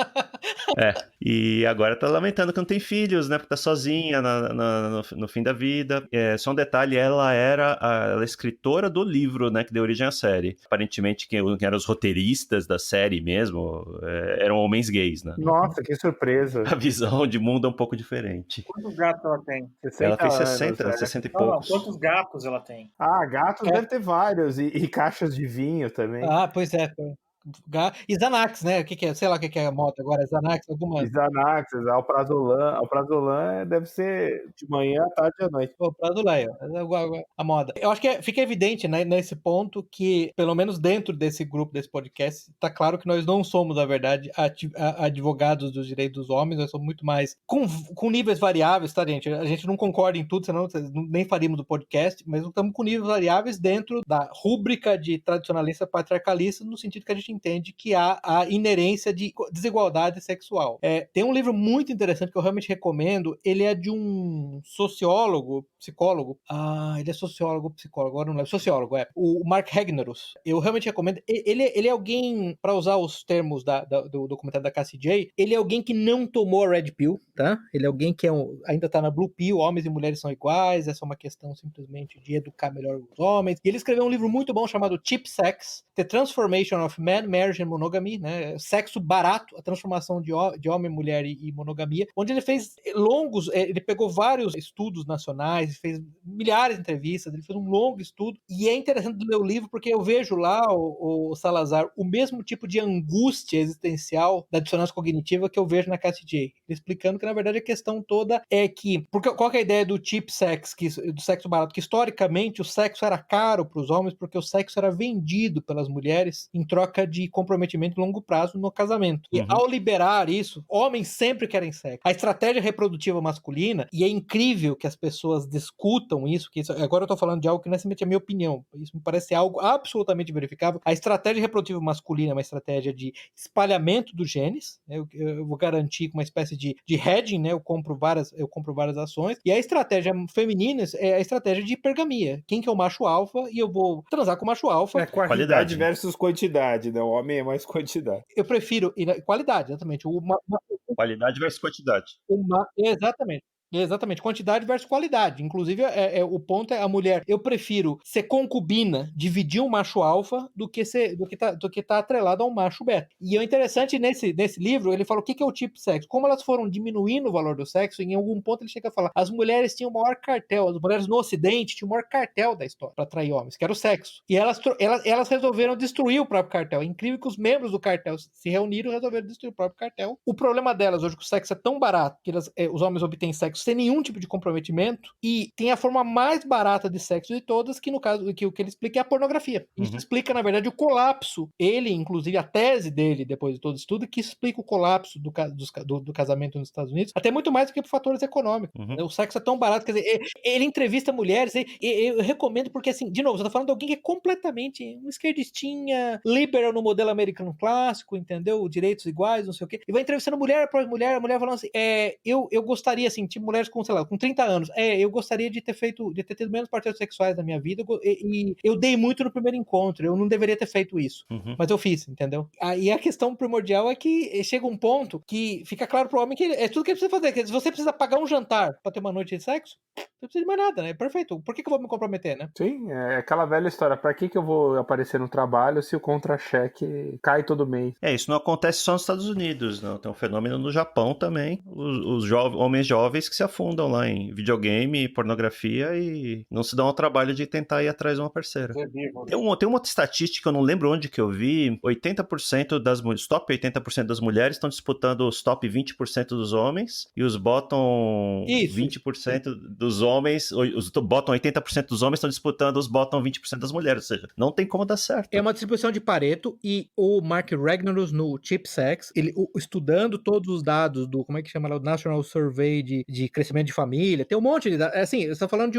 E agora tá lamentando que não tem filhos, né? Porque tá sozinha no fim da vida. Só um detalhe, ela é escritora do livro, né? Que deu origem à série. Aparentemente, quem eram os roteiristas da série mesmo eram homens gays, né? Nossa, que surpresa. A visão de mundo é um pouco diferente. Quantos gatos ela tem? 60 Ela tem anos, 60 e Não, poucos. quantos gatos ela tem? Gatos deve ter vários, e caixas de vinho também. Pois é. E Xanax, né? O que é? Sei lá o que é a moda agora. Xanax, alguma. E Xanax, Alprazolam deve ser de manhã, à tarde e à noite. Pô, pra do Leia, a moda. Eu acho que fica evidente, né, nesse ponto que, pelo menos dentro desse grupo, desse podcast, tá claro que nós não somos, na verdade, advogados dos direitos dos homens, nós somos muito mais com níveis variáveis, tá, gente? A gente não concorda em tudo, senão nem faríamos o podcast, mas estamos com níveis variáveis dentro da rúbrica de tradicionalista patriarcalista, no sentido que a gente entende que há a inerência de desigualdade sexual. Tem um livro muito interessante que eu realmente recomendo, ele é de um psicólogo, ele é sociólogo, psicólogo, agora não lembro, sociólogo, o Mark Hegnerus. Eu realmente recomendo, ele é alguém, para usar os termos do documentário da Cassie J, ele é alguém que não tomou a Red Pill, tá? Ele é alguém que ainda tá na Blue Pill, homens e mulheres são iguais, essa é uma questão simplesmente de educar melhor os homens. E ele escreveu um livro muito bom chamado Cheap Sex, The Transformation of Man, Marriage and Monogamy, né? Sexo barato, a transformação de homem, mulher e monogamia, onde ele fez ele pegou vários estudos nacionais, fez milhares de entrevistas, ele fez um longo estudo, e é interessante ler o livro porque eu vejo lá, o Salazar, o mesmo tipo de angústia existencial da dissonância cognitiva que eu vejo na Cassie J, explicando que na verdade a questão toda é que, qual que é a ideia do cheap sex, do sexo barato, que historicamente o sexo era caro para os homens porque o sexo era vendido pelas mulheres em troca de comprometimento de longo prazo no casamento. E ao liberar isso, homens sempre querem sexo. A estratégia reprodutiva masculina, e é incrível que as pessoas discutam isso, agora eu tô falando de algo que não é simplesmente a minha opinião, isso me parece algo absolutamente verificável. A estratégia reprodutiva masculina é uma estratégia de espalhamento dos genes, né? Eu vou garantir uma espécie de hedging, né? Eu compro várias ações, e a estratégia feminina é a estratégia de hipergamia. Quem que é o macho alfa, e eu vou transar com o macho alfa. Qualidade versus quantidade, né? O homem é mais quantidade. Eu prefiro qualidade, exatamente. Qualidade versus quantidade. Exatamente, quantidade versus qualidade. Inclusive, o ponto é a mulher. Eu prefiro ser concubina, dividir um macho alfa, do que tá atrelado a um macho beta. E o interessante nesse livro, ele fala o que é o tipo de sexo. Como elas foram diminuindo o valor do sexo, em algum ponto ele chega a falar: as mulheres tinham o maior cartel, as mulheres no Ocidente tinham o maior cartel da história para atrair homens, que era o sexo. E elas resolveram destruir o próprio cartel. É incrível que os membros do cartel se reuniram e resolveram destruir o próprio cartel. O problema delas hoje é que o sexo é tão barato que os homens obtêm sexo sem nenhum tipo de comprometimento, e tem a forma mais barata de sexo de todas, que no caso, que o que ele explica é a pornografia. Isso explica, na verdade, o colapso. Ele, inclusive, a tese dele, depois de todo o estudo, que explica o colapso do casamento nos Estados Unidos, até muito mais do que por fatores econômicos. O sexo é tão barato, quer dizer, ele entrevista mulheres, eu recomendo porque, assim, de novo, você tá falando de alguém que é completamente um esquerdistinha, liberal no modelo americano clássico, entendeu? Direitos iguais, não sei o quê, e vai entrevistando mulher após mulher, a mulher falando assim, eu gostaria, assim, tipo, mulheres com, sei lá, com 30 anos, eu gostaria de ter tido menos parceiros sexuais na minha vida, e eu dei muito no primeiro encontro, eu não deveria ter feito isso, mas eu fiz, entendeu? Aí a questão primordial é que chega um ponto que fica claro pro homem que é tudo que ele precisa fazer, que se você precisa pagar um jantar pra ter uma noite de sexo, não precisa de mais nada, né? Perfeito. Por que eu vou me comprometer, né? Sim, é aquela velha história. Pra que eu vou aparecer no trabalho se o contra-cheque cai todo mês? Isso não acontece só nos Estados Unidos, não. Tem um fenômeno no Japão também. Os homens jovens que se afundam lá em videogame, pornografia e não se dão ao trabalho de tentar ir atrás de uma parceira. Tem uma outra estatística, eu não lembro onde que eu vi, 80% os top 80% das mulheres estão disputando os top 20% dos homens e os bottom 20% dos homens, os bottom 80% dos homens estão disputando os bottom 20% das mulheres, ou seja, não tem como dar certo. É uma distribuição de Pareto e o Mark Regnerus no ChipSex, estudando todos os dados do, como é que chama lá, o National Survey de crescimento de família, tem um monte de dados, assim, você está falando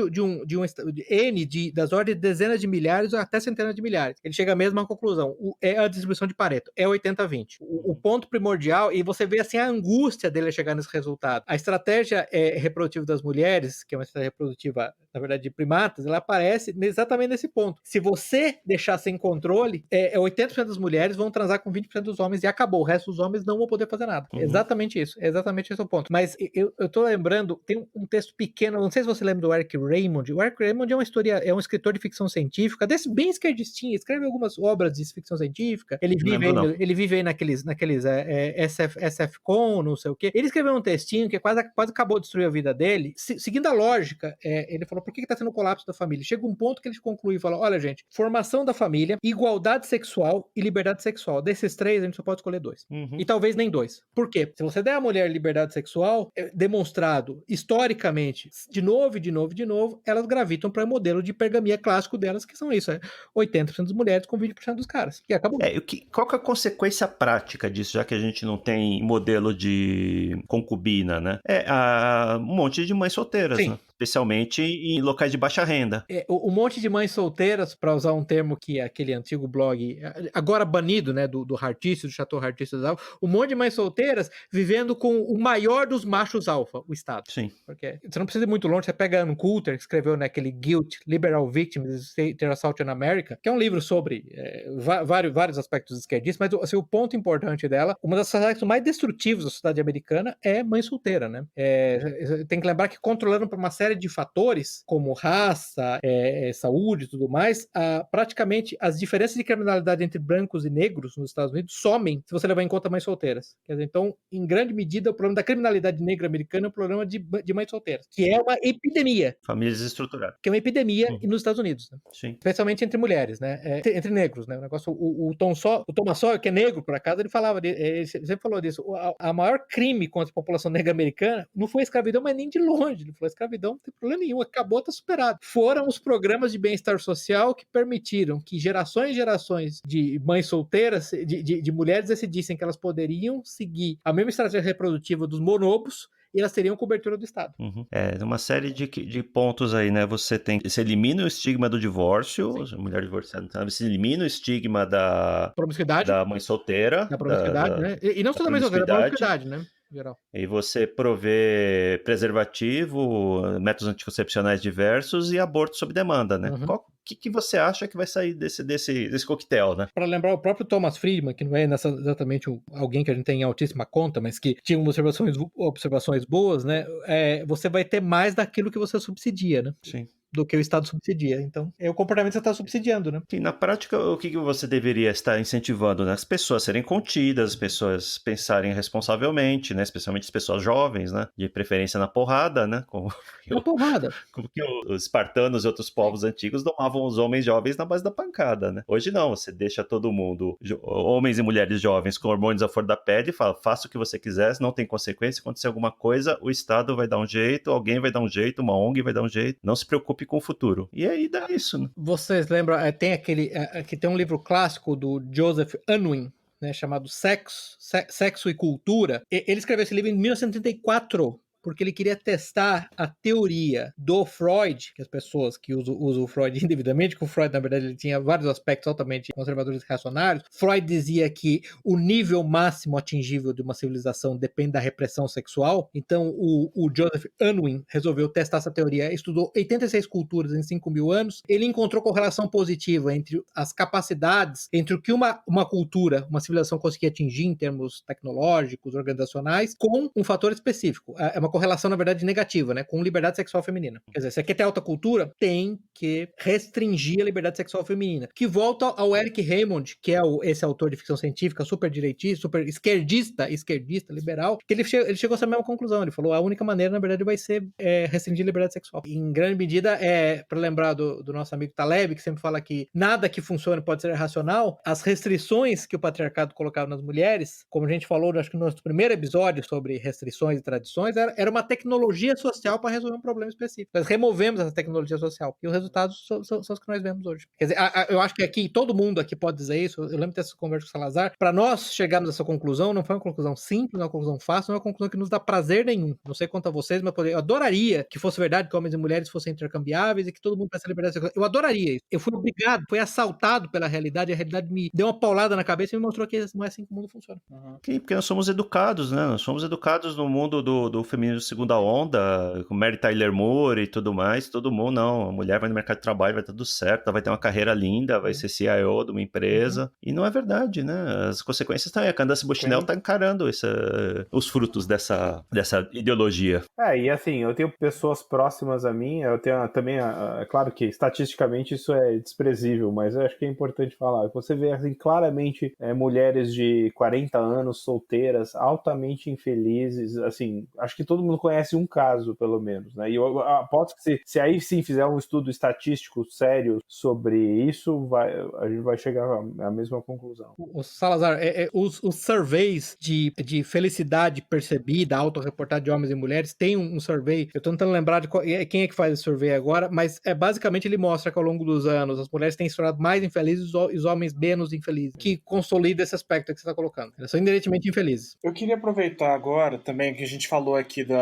das ordens de dezenas de milhares até centenas de milhares. Ele chega à mesma conclusão, é a distribuição de Pareto, é 80-20. O ponto primordial, e você vê assim a angústia dele a chegar nesse resultado. A estratégia reprodutiva das mulheres, que é uma estratégia reprodutiva, na verdade, de primatas, ela aparece exatamente nesse ponto. Se você deixar sem controle, 80% das mulheres vão transar com 20% dos homens e acabou. O resto dos homens não vão poder fazer nada. Exatamente isso. Exatamente esse é o ponto. Mas eu tô lembrando, tem um texto pequeno, não sei se você lembra do Eric Raymond. O Eric Raymond é um escritor de ficção científica, desse bem esquerdistinho, escreve algumas obras de ficção científica. Ele vive aí naqueles SFCon, não sei o quê. Ele escreveu um textinho que quase acabou de destruir a vida dele. Seguindo a lógica, ele falou, por que tá tendo colapso da família? Chega um ponto que ele conclui e fala, olha, gente, formação da família, igualdade sexual e liberdade sexual. Desses três, a gente só pode escolher dois. E talvez nem dois. Por quê? Se você der à mulher liberdade sexual, demonstrado historicamente, de novo, elas gravitam para o modelo de hipergamia clássico delas, que são isso, 80% das mulheres com 20% dos caras. E acabou. Qual que é a consequência prática disso, já que a gente não tem modelo de concubina, né? Um monte de mães solteiras, né? Especialmente em locais de baixa renda. Um monte de mães solteiras, para usar um termo que aquele antigo blog, agora banido, né, do Hartice, do Chateau Hartice, um monte de mães solteiras vivendo com o maior dos machos alfa, o Estado. Sim. Porque você não precisa ir muito longe, você pega Ann Coulter, que escreveu naquele Guilt, Liberal Victims, State Assault in America, que é um livro sobre vários aspectos esquerdistas, mas assim, o ponto importante dela, uma das aspectos mais destrutivos da sociedade americana é mãe solteira, né? Tem que lembrar que controlando por uma série de fatores, como raça, saúde e tudo mais, praticamente as diferenças de criminalidade entre brancos e negros nos Estados Unidos somem se você levar em conta mães solteiras. Quer dizer, então, em grande medida, o problema da criminalidade negra americana é um problema de mães solteiras, que é uma epidemia. Famílias estruturadas. Que é uma epidemia nos Estados Unidos. Né? Sim. Especialmente entre mulheres, né? Entre negros, né? O negócio, o Thomas Sowell, que é negro, por acaso, ele sempre falou disso. A maior crime contra a população negra americana não foi a escravidão, mas nem de longe. Ele falou, a escravidão não tem problema nenhum, acabou, tá superado. Foram os programas de bem-estar social que permitiram que gerações e gerações de mães solteiras, de mulheres, decidissem que elas poderiam seguir a mesma estratégia reprodutiva dos bonobos e elas teriam cobertura do Estado. Uma série de pontos aí, né? Você elimina o estigma do divórcio, mulher divorciada, você elimina o estigma da promiscuidade, da mãe solteira. Da promiscuidade, né? E não só da mãe solteira, da promiscuidade, né? Geral. E você provê preservativo, métodos anticoncepcionais diversos e aborto sob demanda, né? O que você acha que vai sair desse coquetel, né? Para lembrar o próprio Thomas Friedman, que não é exatamente alguém que a gente tem em altíssima conta, mas que tinha observações boas, né? Você vai ter mais daquilo que você subsidia, né? Sim. Do que o Estado subsidia. Então, é o comportamento que você está subsidiando, né? Sim, na prática, o que você deveria estar incentivando, né? As pessoas serem contidas, as pessoas pensarem responsavelmente, né? Especialmente as pessoas jovens, né? De preferência na porrada, né? Porrada. Como que os espartanos e outros povos antigos domavam os homens jovens na base da pancada, né? Hoje não, você deixa todo mundo, homens e mulheres jovens com hormônios à flor da pele e fala, faça o que você quiser, não tem consequência, se acontecer alguma coisa, o Estado vai dar um jeito, alguém vai dar um jeito, uma ONG vai dar um jeito, não se preocupe com o futuro. E aí dá isso, né? Vocês lembram, tem que tem um livro clássico do Joseph Unwin, né, chamado Sexo e Cultura. Ele escreveu esse livro em 1934, porque ele queria testar a teoria do Freud, que as pessoas que usam o Freud indevidamente, que o Freud, na verdade, ele tinha vários aspectos altamente conservadores e reacionários. Freud dizia que o nível máximo atingível de uma civilização depende da repressão sexual. Então, o Joseph Unwin resolveu testar essa teoria, estudou 86 culturas em 5.000 anos. Ele encontrou correlação positiva entre as capacidades, entre o que uma cultura, uma civilização conseguia atingir em termos tecnológicos, organizacionais, com um fator específico. É uma correlação, na verdade, negativa, né? Com liberdade sexual feminina. Quer dizer, se quer ter alta cultura, tem que restringir a liberdade sexual feminina. Que volta ao Eric Raymond, que é esse autor de ficção científica, super direitista, super esquerdista, liberal, que ele chegou a essa mesma conclusão. Ele falou, a única maneira, na verdade, vai ser restringir a liberdade sexual. Em grande medida, para lembrar do nosso amigo Taleb, que sempre fala que nada que funcione pode ser racional, as restrições que o patriarcado colocava nas mulheres, como a gente falou, acho que no nosso primeiro episódio sobre restrições e tradições, era uma tecnologia social para resolver um problema específico. Nós removemos essa tecnologia social e os resultados são os que nós vemos hoje. Quer dizer, eu acho que aqui, todo mundo aqui pode dizer isso, eu lembro dessa conversa com o Salazar, para nós chegarmos a essa conclusão, não foi uma conclusão simples, não é uma conclusão fácil, não é uma conclusão que nos dá prazer nenhum. Não sei quanto a vocês, mas eu adoraria que fosse verdade que homens e mulheres fossem intercambiáveis e que todo mundo tivesse liberdade sexual. Eu adoraria isso. Eu fui obrigado, fui assaltado pela realidade, a realidade me deu uma paulada na cabeça e me mostrou que não é assim que o mundo funciona. Sim, porque nós somos educados, né? Nós somos educados no mundo do feminismo de segunda onda, com Mary Tyler Moore e tudo mais. Todo mundo, não. A mulher vai no mercado de trabalho, vai estar tudo certo, ela vai ter uma carreira linda, vai ser CIO de uma empresa. E não é verdade, né? As consequências estão aí. A Candace Bushnell está encarando os frutos dessa ideologia. E assim, eu tenho pessoas próximas a mim, eu tenho também, é claro que estatisticamente isso é desprezível, mas eu acho que é importante falar. Você vê assim, claramente mulheres de 40 anos, solteiras, altamente infelizes, assim, acho que todo mundo conhece um caso, pelo menos, né? E eu aposto que se aí sim fizer um estudo estatístico sério sobre isso, a gente vai chegar à mesma conclusão. O Salazar, os surveys de felicidade percebida, autorreportada de homens e mulheres, tem um survey, eu tô tentando lembrar de quem é que faz esse survey agora, mas basicamente ele mostra que ao longo dos anos as mulheres têm se tornado mais infelizes e os homens menos infelizes, que consolida esse aspecto que você está colocando. Eles são inerentemente infelizes. Eu queria aproveitar agora também que a gente falou aqui de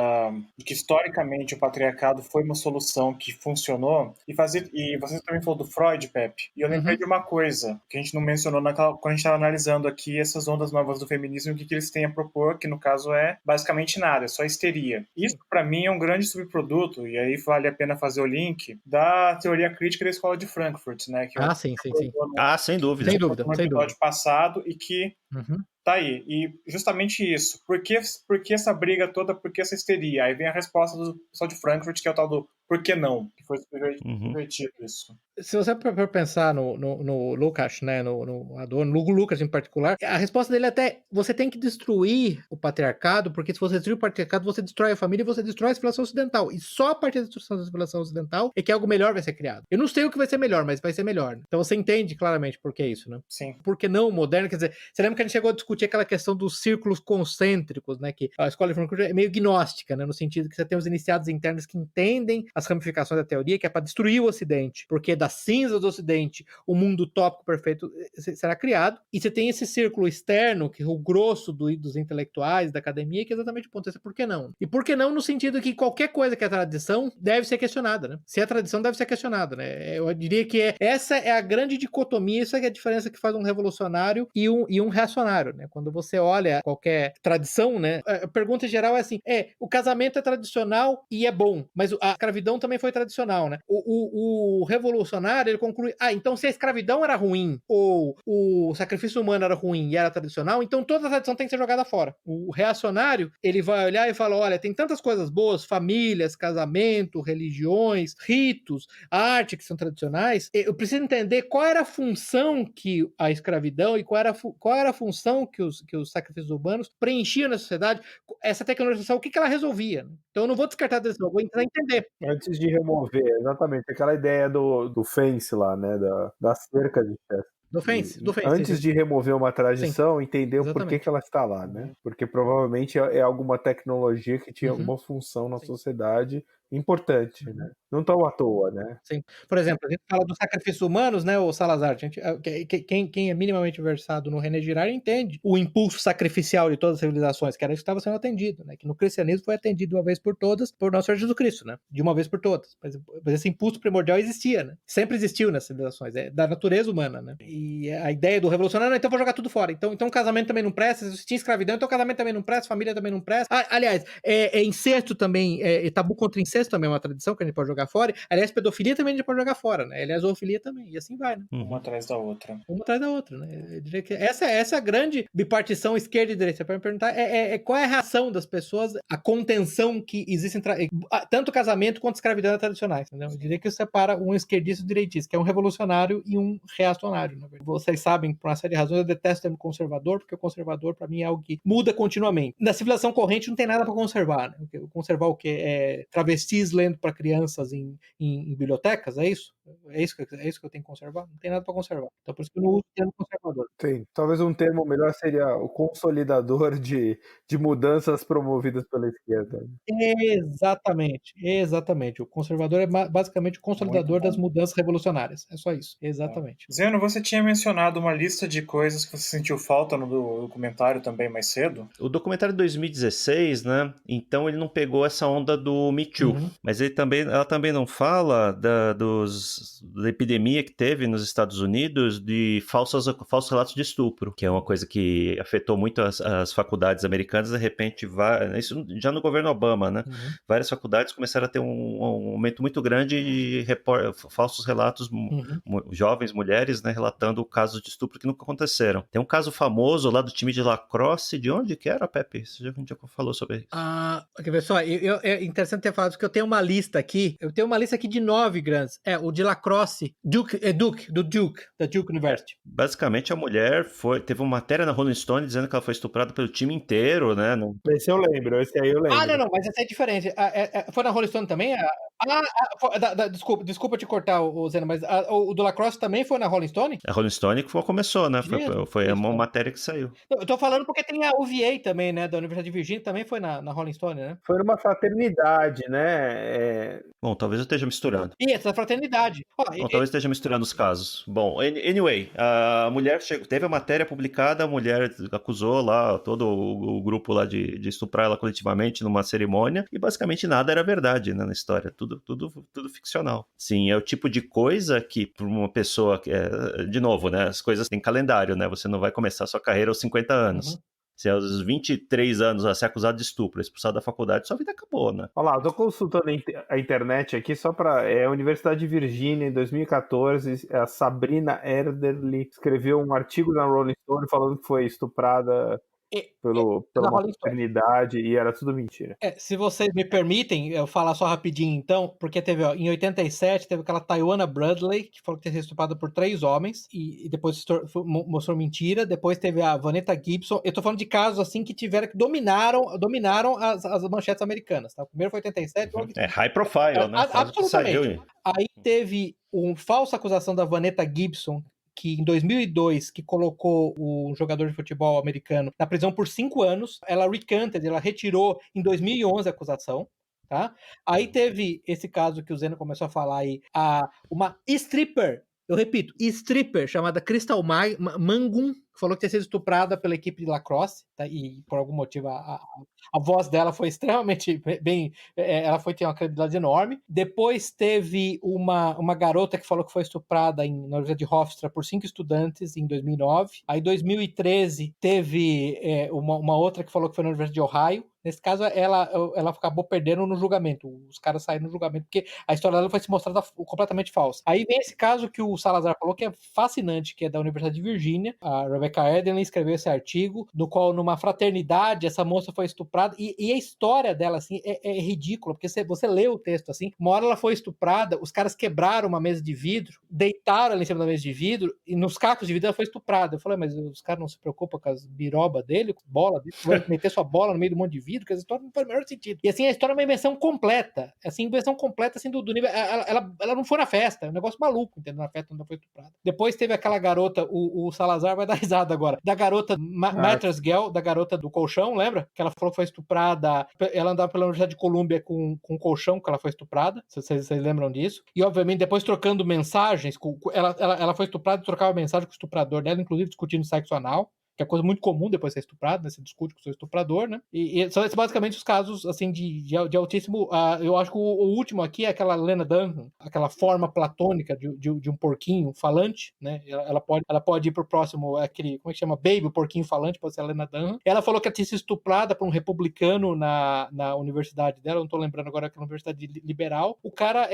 que historicamente o patriarcado foi uma solução que funcionou e você também falou do Freud, Pepe, e eu lembrei de uma coisa que a gente não mencionou quando a gente estava analisando aqui essas ondas novas do feminismo e o que eles têm a propor, que no caso é basicamente nada, é só histeria. Isso para mim é um grande subproduto, e aí vale a pena fazer o link da teoria crítica da Escola de Frankfurt, né? Que sim. Sem dúvida. Sem dúvida. No episódio passado e que tá aí. E justamente isso. Por que essa briga toda? Por que essa histeria? Aí vem a resposta do pessoal de Frankfurt, que é o tal do por que não? Que foi divertido isso. Se você for pensar no Lukács, né, no Adorno, no Lukács em particular, a resposta dele é até, você tem que destruir o patriarcado, porque se você destruir o patriarcado, você destrói a família e você destrói a civilização ocidental. E só a partir da destruição da civilização ocidental é que algo melhor vai ser criado. Eu não sei o que vai ser melhor, mas vai ser melhor. Então você entende claramente por que isso, né? Sim. Por que não moderno? Quer dizer, você lembra que a gente chegou a discutir aquela questão dos círculos concêntricos, né, que a Escola de Frankfurt é meio gnóstica, né, no sentido que você tem os iniciados internos que entendem as ramificações da teoria, que é para destruir o Ocidente, porque das cinzas do Ocidente o mundo utópico perfeito será criado, e você tem esse círculo externo, que é o grosso dos intelectuais, da academia, que é exatamente o ponto, por que não? E por que não no sentido que qualquer coisa que é tradição deve ser questionada, né? Se é tradição, deve ser questionada, né? Eu diria que essa é a grande dicotomia, essa é a diferença que faz um revolucionário e um reacionário, né? Quando você olha qualquer tradição, né? A pergunta geral é assim, o casamento é tradicional e é bom, mas a escravidão também foi tradicional, né? O revolucionário, ele conclui, então se a escravidão era ruim, ou o sacrifício humano era ruim e era tradicional, então toda a tradição tem que ser jogada fora. O reacionário, ele vai olhar e fala, olha, tem tantas coisas boas, famílias, casamento, religiões, ritos, arte que são tradicionais, eu preciso entender qual era a função que a escravidão e qual era a função que os sacrifícios humanos preenchiam na sociedade, essa tecnologia, o que ela resolvia. Então eu não vou descartar a decisão, eu vou tentar entender. Antes de remover, exatamente, aquela ideia do fence lá, né, da cerca de ferro. Do fence. Antes de remover uma tradição, entender o porquê que ela está lá, né? Porque provavelmente é alguma tecnologia que tinha alguma função na sociedade importante, né? Não tão à toa, né? Sim. Por exemplo, a gente fala dos sacrifícios humanos, né, o Salazar, quem é minimamente versado no René Girard entende o impulso sacrificial de todas as civilizações, que era isso que estava sendo atendido, né? Que no cristianismo foi atendido de uma vez por todas por nosso Senhor Jesus Cristo, né? De uma vez por todas. Mas esse impulso primordial existia, né? Sempre existiu nas civilizações, é da natureza humana, né? E a ideia do revolucionário, então vou jogar tudo fora. Então o casamento também não presta, se tinha escravidão, então o casamento também não presta, família também não presta. Aliás, incesto também, tabu contra incesto incesto também é uma tradição que a gente pode jogar fora. Aliás, pedofilia também a gente pode jogar fora, né? Aliás, zoofilia também, e assim vai, né? Uma atrás da outra. Uma atrás da outra, né? Eu diria que essa é a grande bipartição esquerda e direita. Você pode me perguntar qual é a reação das pessoas, a contenção que existe entre tanto casamento quanto escravidão tradicionais, entendeu? Eu diria que isso separa um esquerdista e um direitista, que é um revolucionário e um reacionário, na verdade. Vocês sabem, por uma série de razões, eu detesto o termo conservador, porque o conservador, para mim, é algo que muda continuamente. Na civilização corrente não tem nada para conservar, né? Conservar o quê? Travestis lendo para crianças em bibliotecas, é isso? É isso que eu tenho que conservar? Não tem nada para conservar. Então, por isso que eu não uso o termo conservador. Sim, talvez um termo melhor seria o consolidador de mudanças promovidas pela esquerda. Exatamente. O conservador é basicamente o consolidador das mudanças revolucionárias. É só isso. Exatamente. Zeno, você tinha mencionado uma lista de coisas que você sentiu falta no documentário também mais cedo. O documentário de 2016, né? Então ele não pegou essa onda do Me Too, mas ela também não fala da epidemia que teve nos Estados Unidos de falsos relatos de estupro, que é uma coisa que afetou muito as faculdades americanas. De repente, isso já no governo Obama, né? Várias faculdades começaram a ter um aumento muito grande de falsos relatos, jovens mulheres, né, relatando casos de estupro que nunca aconteceram. Tem um caso famoso lá do time de lacrosse, de onde que era, Pepe? Você já falou sobre isso. Quer ver só? É interessante ter falado, porque eu tenho uma lista aqui. Eu tenho uma lista aqui de 9 grandes. O de lacrosse, da Duke University. Basicamente, a mulher teve uma matéria na Rolling Stone dizendo que ela foi estuprada pelo time inteiro, né? Esse eu lembro, esse aí eu lembro. Não, mas essa é diferente. Foi na Rolling Stone também? Desculpa te cortar, Zeno, mas o do lacrosse também foi na Rolling Stone? A Rolling Stone começou, né? Foi uma matéria que saiu. Eu tô falando porque tem a UVA também, né? Da Universidade de Virgínia, também foi na Rolling Stone, né? Foi numa fraternidade, né? Bom, talvez eu esteja misturando. Isso, da fraternidade. Talvez esteja misturando os casos. Bom, anyway, a mulher teve a matéria publicada, a mulher acusou lá todo o grupo lá de estuprar ela coletivamente numa cerimônia, e basicamente nada era verdade, né, na história. Tudo ficcional. Sim, é o tipo de coisa que, para uma pessoa de novo, né, as coisas têm calendário, né, você não vai começar a sua carreira aos 50 anos. Se aos 23 anos a ser acusado de estupro, expulsado da faculdade, sua vida acabou, né? Olha lá, eu tô consultando a internet aqui só pra... a Universidade de Virgínia, em 2014, a Sabrina Erdely escreveu um artigo na Rolling Stone falando que foi estuprada pela uma fraternidade, e era tudo mentira. Se vocês me permitem, eu falar só rapidinho então, porque teve, em 87, teve aquela Tawana Bradley, que falou que tinha sido estuprada por 3 homens, e depois mostrou mentira. Depois teve a Vanessa Gibson. Eu tô falando de casos assim que dominaram as manchetes americanas, tá? O primeiro foi 87. High profile, né? Absolutamente. Aí teve uma falsa acusação da Vanessa Gibson, que em 2002, que colocou o jogador de futebol americano na prisão por 5 anos. Ela recanted, ela retirou em 2011 a acusação. Tá? Aí teve esse caso que o Zeno começou a falar aí, uma stripper, eu repito, stripper, chamada Crystal Mangum, que falou que tinha sido estuprada pela equipe de lacrosse, tá? E por algum motivo a voz dela foi extremamente bem... ela tinha uma credibilidade enorme. Depois teve uma garota que falou que foi estuprada na Universidade de Hofstra por 5 estudantes em 2009. Aí em 2013 teve uma outra que falou que foi na Universidade de Ohio. Nesse caso, ela acabou perdendo no julgamento. Os caras saíram no julgamento, porque a história dela foi se mostrada completamente falsa. Aí vem esse caso que o Salazar falou, que é fascinante, que é da Universidade de Virgínia. A Rebecca Erdely escreveu esse artigo, no qual, numa fraternidade, essa moça foi estuprada. E a história dela, assim, é ridícula, porque você lê o texto, assim, uma hora ela foi estuprada, os caras quebraram uma mesa de vidro, deitaram ela em cima da mesa de vidro, e nos cacos de vidro ela foi estuprada. Eu falei, mas os caras não se preocupam com as birobas dele, com bola dele, vai meter sua bola no meio do monte de vidro, que essa história não faz o menor sentido. E assim, a história é uma invenção completa, assim, do nível, ela não foi na festa, é um negócio maluco, entendeu? Na festa onde ela foi estuprada. Depois teve aquela garota, o Salazar vai dar risada agora, da garota Mattress Girl, da garota do colchão, lembra? Que ela falou que foi estuprada, ela andava pela Universidade de Colômbia com colchão, que ela foi estuprada, vocês lembram disso? E obviamente, depois trocando mensagens, ela foi estuprada e trocava mensagem com o estuprador dela, inclusive discutindo sexo anal. que é coisa muito comum depois de ser estuprado, né? Você discute com o seu estuprador, né? E são esses basicamente os casos, assim, de altíssimo... eu acho que o último aqui é aquela Lena Dunham, aquela forma platônica de um porquinho falante, né? Ela pode ir pro próximo, aquele, como é que chama? Baby, o porquinho falante, pode ser a Lena Dunham. Ela falou que ela tinha sido estuprada por um republicano na universidade dela, não tô lembrando agora, aquela universidade liberal. O cara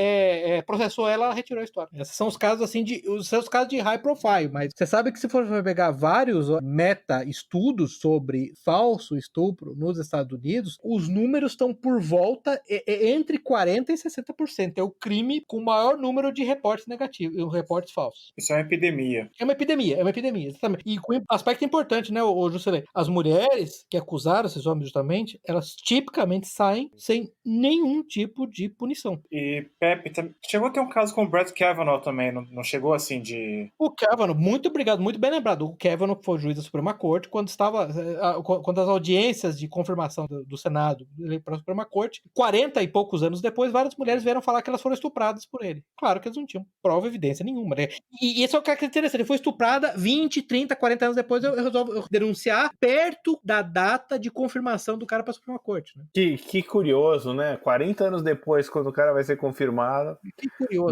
processou ela retirou a história. Esses são os casos, assim, os casos de high profile, mas você sabe que se for pegar vários meta-estudos sobre falso estupro nos Estados Unidos, os números estão por volta entre 40% e 60%. É o crime com o maior número de reportes negativos, reportes falsos. Isso é uma epidemia. É uma epidemia, exatamente. E com um aspecto importante, né, o Juscelê? As mulheres que acusaram esses homens justamente, elas tipicamente saem sem nenhum tipo de punição. E, Pepe, chegou a ter um caso com o Brett Kavanaugh também, não chegou assim de... O Kavanaugh, muito obrigado, muito bem lembrado. O Kavanaugh foi juiz da Suprema Corte quando as audiências de confirmação do Senado para a Suprema Corte, 40 e poucos anos depois, várias mulheres vieram falar que elas foram estupradas por ele. Claro que eles não tinham prova, evidência nenhuma, né? E esse é o que é interessante. Ele foi estuprada 20, 30, 40 anos depois, eu resolvo denunciar perto da data de confirmação do cara para a Suprema Corte, né? Que curioso, né? 40 anos depois, quando o cara vai ser confirmado. Que curioso.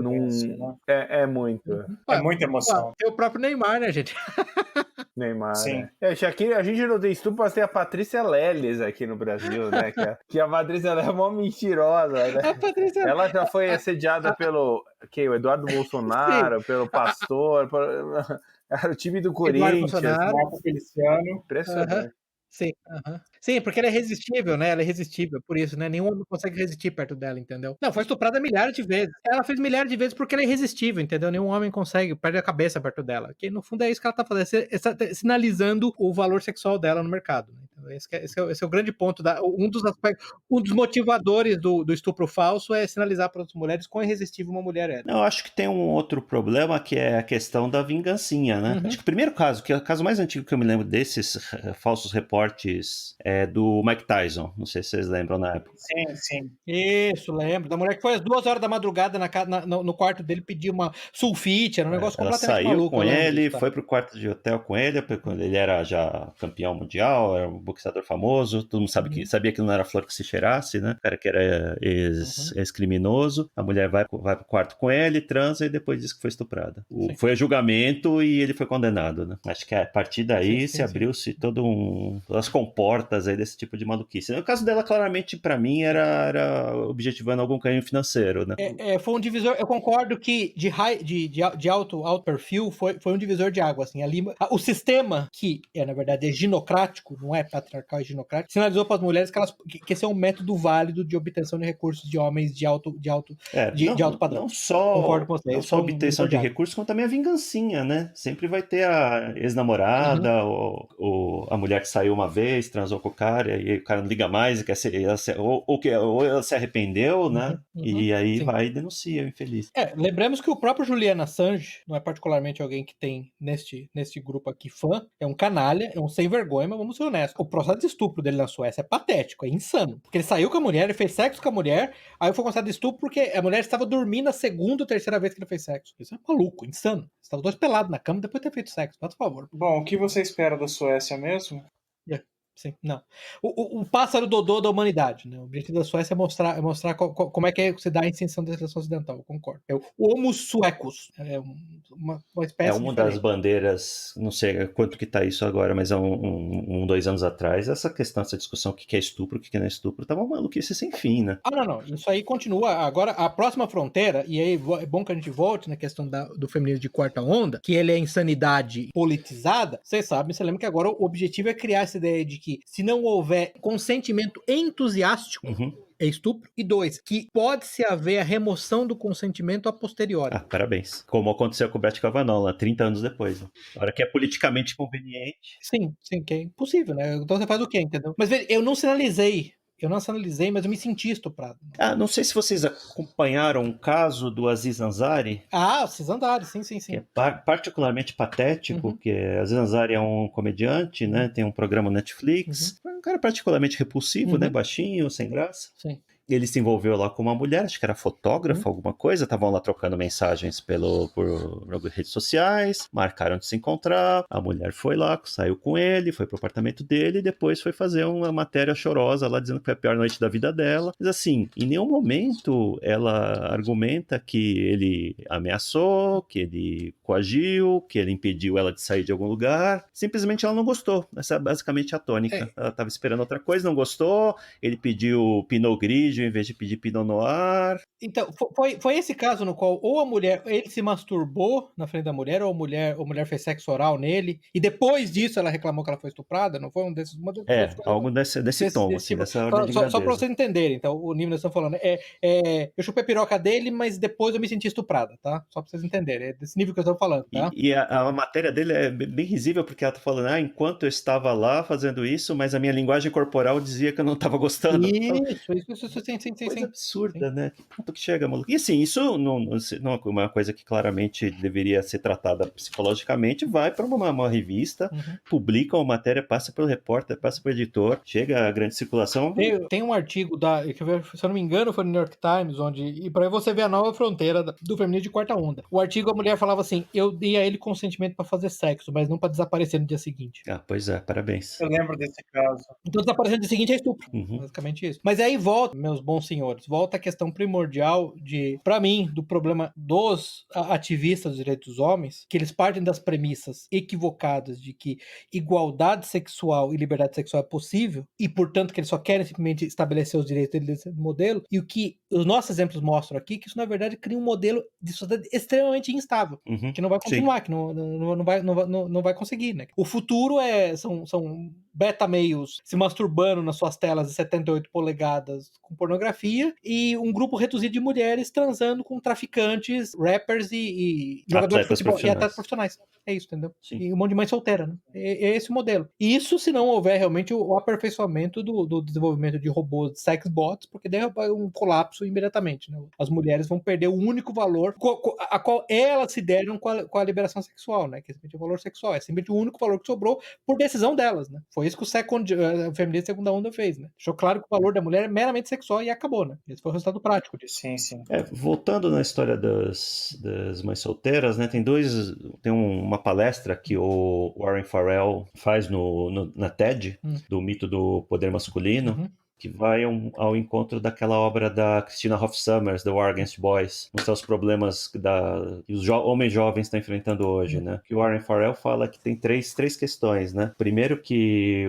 É muito. É muita emoção. Tem o próprio Neymar, né, gente? Neymar, Sim. né? Aqui a gente não tem estupro, mas tem a Patrícia Leles aqui no Brasil, né? Que a Patrícia é uma mentirosa, né? Ela já foi assediada pelo o Eduardo Bolsonaro, pelo pastor, era o time do Corinthians. Marco Feliciano. Impressionante. Sim, sim, porque ela é irresistível, né? Ela é irresistível, por isso, né? Nenhum homem consegue resistir perto dela, entendeu? Não, foi estuprada milhares de vezes. Ela fez milhares de vezes porque ela é irresistível, entendeu? Nenhum homem consegue, perde a cabeça perto dela. Que no fundo é isso que ela tá fazendo, sinalizando o valor sexual dela no mercado, né? Então, esse é o grande ponto. Um dos motivadores do estupro falso é sinalizar para as mulheres quão irresistível uma mulher é. Não, eu acho que tem um outro problema que é a questão da vingancinha, né? Acho que o primeiro caso, que é o caso mais antigo que eu me lembro desses falsos reportes, é do Mike Tyson. Não sei se vocês lembram na época. Sim. Isso, lembro. Da mulher que foi às 2 horas da madrugada no quarto dele pedir uma sulfite, era um negócio completamente maluco. Ela saiu com ele, foi pro quarto de hotel com ele, quando ele era já campeão mundial, era um boxeador famoso, todo mundo sabia que não era flor que se cheirasse, né? O cara que era ex-criminoso, a mulher vai pro quarto com ele, transa e depois diz que foi estuprada. Foi a julgamento e ele foi condenado, né? Acho que a partir daí abriu-se todas as comportas aí desse tipo de maluquice. No caso dela, claramente, pra mim, era objetivando algum ganho financeiro, né? Foi um divisor, eu concordo que de alto perfil foi um divisor de água, assim, ali, o sistema que na verdade é ginocrático, não é patriarcal, é ginocrático, sinalizou para as mulheres que esse é um método válido de obtenção de recursos de homens de alto padrão. Não só a obtenção de recursos, como também a vingancinha, né? Sempre vai ter a ex-namorada ou a mulher que saiu uma vez, transou com o cara e o cara não liga mais e quer ser, ou ela se arrependeu, né? E aí vai e denuncia o infeliz. Lembramos que o próprio Julian Assange não é particularmente alguém que tem neste grupo aqui fã, é um canalha, é um sem vergonha, mas vamos ser honestos. O processo de estupro dele na Suécia é patético, é insano. Porque ele saiu com a mulher, ele fez sexo com a mulher, aí foi considerado estupro porque a mulher estava dormindo a segunda ou terceira vez que ele fez sexo. Isso é maluco, insano. Estavam dois pelados na cama depois de ter feito sexo, por favor. Bom, o que você espera da Suécia mesmo? Sim, não. O pássaro dodô da humanidade, né? O objetivo da Suécia é mostrar como é que se dá a extensão da seleção ocidental, eu concordo. É o Homo suecus. É uma espécie uma diferente. das bandeiras, não sei quanto que tá isso agora, mas há 2 anos atrás, essa discussão, o que é estupro, o que não é estupro, tava uma maluquice sem fim, né? Não. Isso aí continua. Agora, a próxima fronteira, e aí é bom que a gente volte na questão do feminismo de quarta onda, que ele é insanidade politizada, você lembra que agora o objetivo é criar essa ideia de que se não houver consentimento entusiástico, é estupro. E 2, que pode-se haver a remoção do consentimento a posteriori. Parabéns. Como aconteceu com o Brett Kavanaugh lá, 30 anos depois. Né? A hora que é politicamente conveniente. Sim, que é impossível, né? Então você faz o quê, entendeu? Mas veja, eu não sinalizei, mas eu me senti estuprado. Não sei se vocês acompanharam o caso do Aziz Ansari. Aziz Ansari, sim. Que é particularmente patético, porque Aziz Ansari é um comediante, né? Tem um programa no Netflix. Um cara particularmente repulsivo, né? Baixinho, sem graça. Sim. ele se envolveu lá com uma mulher, acho que era fotógrafa, alguma coisa, estavam lá trocando mensagens por redes sociais, marcaram de se encontrar, a mulher foi lá, saiu com ele, foi pro apartamento dele e depois foi fazer uma matéria chorosa lá dizendo que foi a pior noite da vida dela. Mas assim, em nenhum momento ela argumenta que ele ameaçou, que ele coagiu, que ele impediu ela de sair de algum lugar. Simplesmente ela não gostou. Essa é basicamente a tônica. Ela estava esperando outra coisa, não gostou. Ele pediu Pinot Grigio em vez de pedir Pinot Noir. Então, foi esse caso no qual ou a mulher, ele se masturbou na frente da mulher, ou a mulher fez sexo oral nele, e depois disso ela reclamou que ela foi estuprada, não foi um desses... Algo desse tom, assim, tipo, dessa ordem de grandeza. Só pra vocês entenderem, então, o nível que nós estamos falando, eu chupei a piroca dele, mas depois eu me senti estuprada, tá? Só pra vocês entenderem, é desse nível que eu estou falando, tá? E a matéria dele é bem risível, porque ela tá falando, enquanto eu estava lá fazendo isso, mas a minha linguagem corporal dizia que eu não estava gostando. Isso, sim. Coisa absurda, né? Que ponto que chega, maluco. E assim, isso não é uma coisa que claramente deveria ser tratada psicologicamente, vai para uma revista, publica uma matéria, passa pelo repórter, passa pelo editor, chega a grande circulação. Tem um artigo se eu não me engano, foi no New York Times, e para você ver a nova fronteira do feminismo de quarta onda. O artigo, a mulher falava assim, eu dei a ele consentimento para fazer sexo, mas não para desaparecer no dia seguinte. Pois é, parabéns. Eu lembro desse caso. Então desaparecer no dia seguinte é estupro, basicamente isso. Mas aí volta, meus bons senhores, volta a questão primordial para mim, do problema dos ativistas dos direitos dos homens, que eles partem das premissas equivocadas de que igualdade sexual e liberdade sexual é possível, e portanto que eles só querem simplesmente estabelecer os direitos desse modelo, e o que os nossos exemplos mostram aqui, que isso na verdade cria um modelo de sociedade extremamente instável, que não vai continuar, que não vai conseguir, né? O futuro são beta-meios se masturbando nas suas telas de 78 polegadas com pornografia, e um grupo reduzido de mulheres transando com traficantes, rappers e jogadores de futebol e atletas profissionais. É isso, entendeu? Sim. E um monte de mãe solteira, né? É esse o modelo. Isso se não houver realmente o aperfeiçoamento do desenvolvimento de robôs, de sex bots, porque daí é um colapso imediatamente, né? As mulheres vão perder o único valor a qual elas se deram com a liberação sexual, né? Que é simplesmente o valor sexual. É simplesmente o único valor que sobrou por decisão delas, né? Foi isso que o feminismo de segunda onda fez, né? Deixou claro que o valor da mulher é meramente sexual e acabou, né? Esse foi o resultado prático disso. Sim. Voltando na história das mães solteiras, né? Tem uma palestra que o Warren Farrell faz na TED, do mito do poder masculino, que vai ao encontro daquela obra da Christina Hoff Sommers, The War Against Boys, mostrar os problemas que os homens jovens estão enfrentando hoje, né? Que o Warren Farrell fala que tem três questões, né? Primeiro que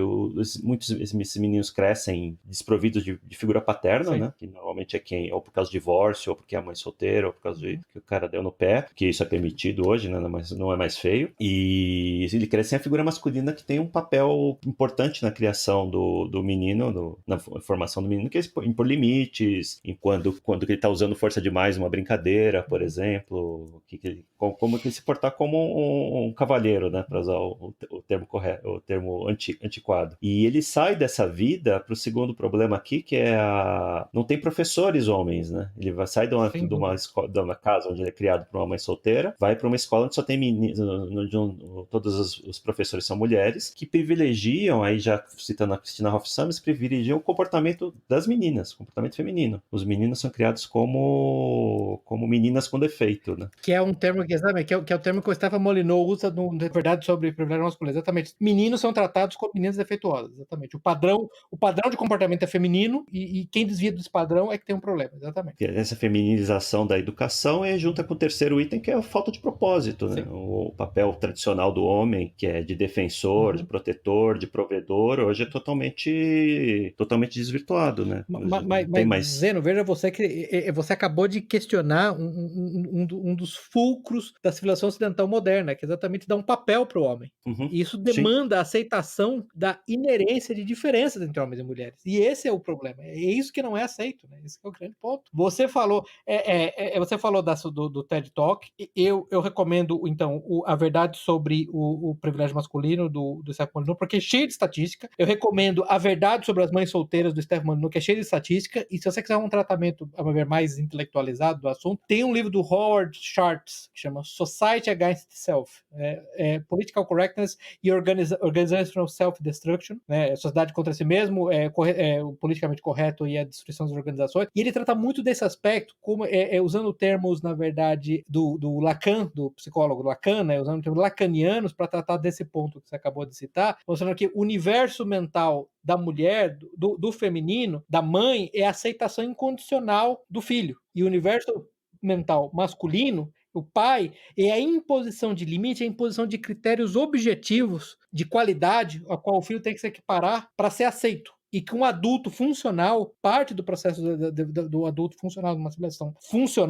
muitos esses meninos crescem desprovidos de figura paterna, né? Que normalmente é ou por causa de divórcio, ou porque é a mãe solteira, ou por causa de que o cara deu no pé, que isso é permitido hoje, né? Mas não é mais feio. E ele cresce sem a figura masculina, que tem um papel importante na criação do menino, na formação do menino, que é impor limites, quando ele está usando força demais numa brincadeira, por exemplo, como que ele se portar como um cavalheiro, né, para usar o termo correto, o termo antiquado. E ele sai dessa vida para o segundo problema aqui, que é não tem professores homens, né? Ele sai de uma casa onde ele é criado por uma mãe solteira, vai para uma escola onde só tem meninos, todos os professores são mulheres, que privilegiam, aí já citando a Christina Hoff Sommers, privilegiam o comportamento das meninas, comportamento feminino. Os meninos são criados como meninas com defeito, né? Que é um termo que é o termo que o Stefan Molyneux usa, na verdade, sobre privilégio masculino. Exatamente. Meninos são tratados como meninas defeituosas. Exatamente. O padrão de comportamento é feminino e quem desvia desse padrão é que tem um problema. Exatamente. Essa feminização da educação junta com o terceiro item, que é a falta de propósito, né? O papel tradicional do homem, que é de defensor, de protetor, de provedor, hoje é totalmente desvirtuado, né? Mas Zeno, veja você que você acabou de questionar um dos fulcros da civilização ocidental moderna, que exatamente dá um papel para o homem. E isso demanda a aceitação da inerência de diferenças entre homens e mulheres. E esse é o problema. É isso que não é aceito, né? Esse é o grande ponto. Você falou do TED Talk. Eu recomendo, então, a verdade sobre o privilégio masculino do Stefan Molyneux, porque é cheio de estatística. Eu recomendo a verdade sobre as mães solteiras matérias do Stefan Molyneux, que é cheio de estatística, e se você quiser um tratamento, a meu ver, mais intelectualizado do assunto, tem um livro do Howard Schultz, que chama Society Against Self, Political Correctness e Organizational Self-Destruction, né, sociedade contra si mesmo, o politicamente correto e a destruição das organizações, e ele trata muito desse aspecto, como usando termos, na verdade, do Lacan, do psicólogo Lacan, né, usando termos lacanianos para tratar desse ponto que você acabou de citar, mostrando que o universo mental da mulher, do feminino, da mãe, é a aceitação incondicional do filho, e o universo mental masculino, o pai, é a imposição de limite, a imposição de critérios objetivos de qualidade a qual o filho tem que se equiparar para ser aceito. E que um adulto funcional, parte do processo do adulto funcional numa civilização,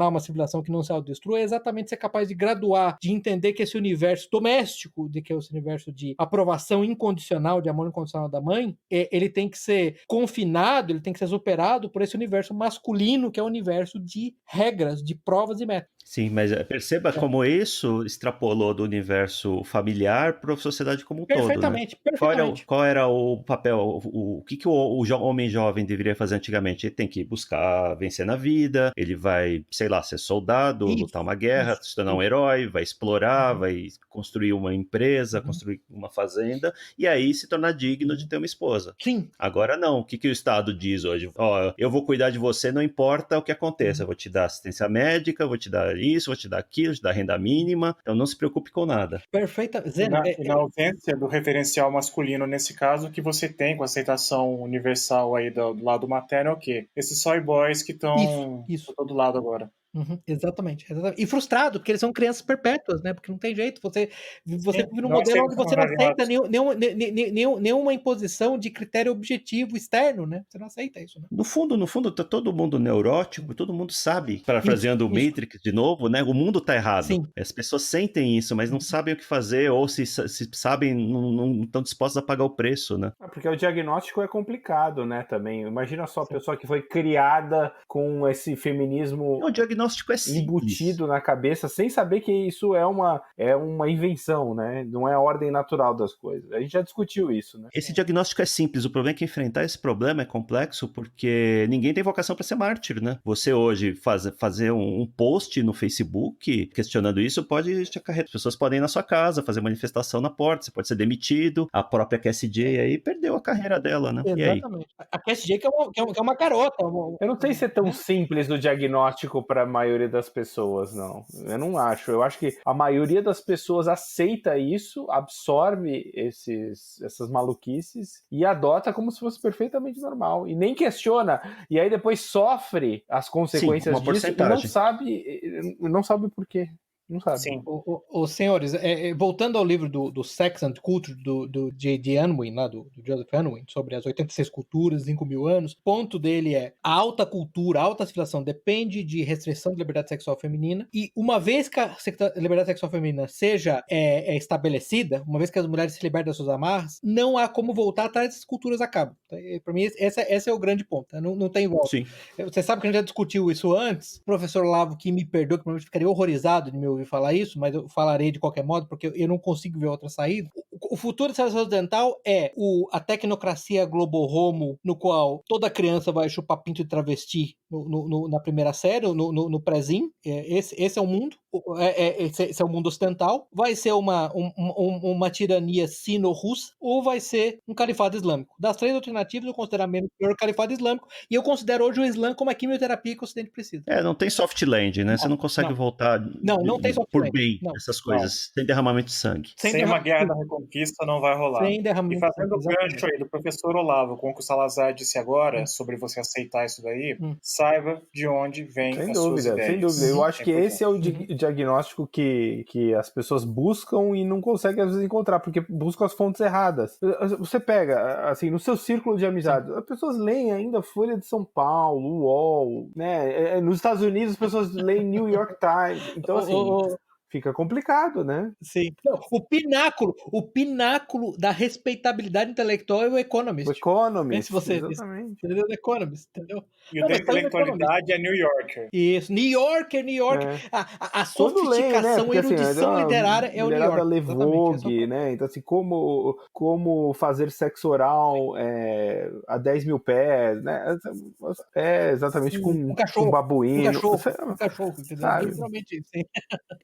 uma civilização que não se autodestrua, é exatamente ser capaz de graduar, de entender que esse universo doméstico, de que esse universo de aprovação incondicional, de amor incondicional da mãe, ele tem que ser confinado, ele tem que ser superado por esse universo masculino, que é o universo de regras, de provas e métodos. Sim, mas perceba como isso extrapolou do universo familiar para a sociedade como um Perfeitamente, todo, né? perfeitamente. Qual era o papel, o que o homem jovem deveria fazer antigamente? Ele tem que buscar vencer na vida, ele vai, sei lá, ser soldado, lutar uma guerra, se tornar um herói, vai explorar, vai construir uma empresa, construir uma fazenda, e aí se tornar digno de ter uma esposa. Sim. Agora não, o que o Estado diz hoje? Eu vou cuidar de você, não importa o que aconteça, eu vou te dar assistência médica, vou te dar isso, vou te dar aquilo, vou te dar renda mínima, então não se preocupe com nada. Perfeita. E na ausência do referencial masculino, nesse caso, o que você tem com a aceitação universal aí do lado materno é o quê? Esses soy boys que estão do todo lado agora. Exatamente. E frustrado, porque eles são crianças perpétuas, né? Porque não tem jeito. Você vive num modelo onde você não aceita nenhuma imposição de critério objetivo externo, né? Você não aceita isso, né? No fundo, tá todo mundo neurótico, todo mundo sabe, parafraseando o Matrix de novo, né? O mundo tá errado. Sim. As pessoas sentem isso, mas não sabem o que fazer, ou se sabem, não estão dispostos a pagar o preço, né? Porque o diagnóstico é complicado, né? Também. Imagina só a pessoa que foi criada com esse feminismo. O diagnóstico é simples, embutido na cabeça, sem saber que isso é uma invenção, né? Não é a ordem natural das coisas. A gente já discutiu isso, né? Esse diagnóstico é simples, o problema é que enfrentar esse problema é complexo, porque ninguém tem vocação para ser mártir, né? Você hoje fazer um post no Facebook questionando isso pode te acarretar. As pessoas podem ir na sua casa, fazer manifestação na porta, você pode ser demitido, a própria KSJ aí perdeu a carreira dela, né? Exatamente. A KSJ que é uma garota. Eu não sei se é tão simples do diagnóstico para a maioria das pessoas, não. Eu não acho. Eu acho que a maioria das pessoas aceita isso, absorve essas maluquices e adota como se fosse perfeitamente normal. E nem questiona. E aí depois sofre as consequências disso e não sabe por quê. Não sabe. Sim. Os senhores, voltando ao livro do Sex and Culture, do J.D. Unwin, lá do Joseph Unwin, sobre as 86 culturas em 5.000 anos, o ponto dele é a alta cultura, a alta civilização depende de restrição de liberdade sexual feminina, e uma vez que a liberdade sexual feminina seja estabelecida, uma vez que as mulheres se libertam das suas amarras, não há como voltar atrás, essas culturas acabam. Para mim, esse é o grande ponto. Não tem volta. Sim. Você sabe que a gente já discutiu isso antes. O professor Lavo, que me perdoa, que provavelmente ficaria horrorizado de me ouvir falar isso, mas eu falarei de qualquer modo, porque eu não consigo ver outra saída. O futuro da civilização ocidental é a tecnocracia globo homo, no qual toda criança vai chupar pinto de travesti na primeira série, no prézinho. Esse é o mundo. Esse é o mundo ocidental. Vai ser uma tirania sino-russa ou vai ser um califado islâmico. Das três alternativas, eu considero menos pior o califado islâmico, e eu considero hoje o Islã como a quimioterapia que o Ocidente precisa. Não tem soft land, né? Você não consegue voltar não tem soft por land. bem essas coisas, sem derramamento de sangue. Sem uma guerra da reconquista não vai rolar. Sem derramamento e fazendo o gancho aí do professor Olavo, com o que o Salazar disse agora, sobre você aceitar isso daí, saiba de onde vem as suas ideias. Sem dúvida. Eu acho que esse é o diagnóstico que as pessoas buscam e não conseguem às vezes encontrar, porque buscam as fontes erradas. Você pega, assim, no seu círculo de amizade, as pessoas leem ainda Folha de São Paulo, UOL, né? Nos Estados Unidos as pessoas leem New York Times. Então, assim, fica complicado, né? Sim. Não, o pináculo da respeitabilidade intelectual é o Economist. O Economist, Se você exatamente. entendeu? O Economist, entendeu? E o da intelectualidade é New Yorker. Isso, New Yorker. É. A Quando lê, né? sofisticação, Porque assim, erudição literária é o New mulherada Yorker. lê Exatamente, esse é o Vogue, né? Então assim, como fazer sexo oral a 10 mil pés, né? Exatamente, com um cachorro. um babuíno. Um cachorro, entendeu? Sabe? Literalmente isso. Sim.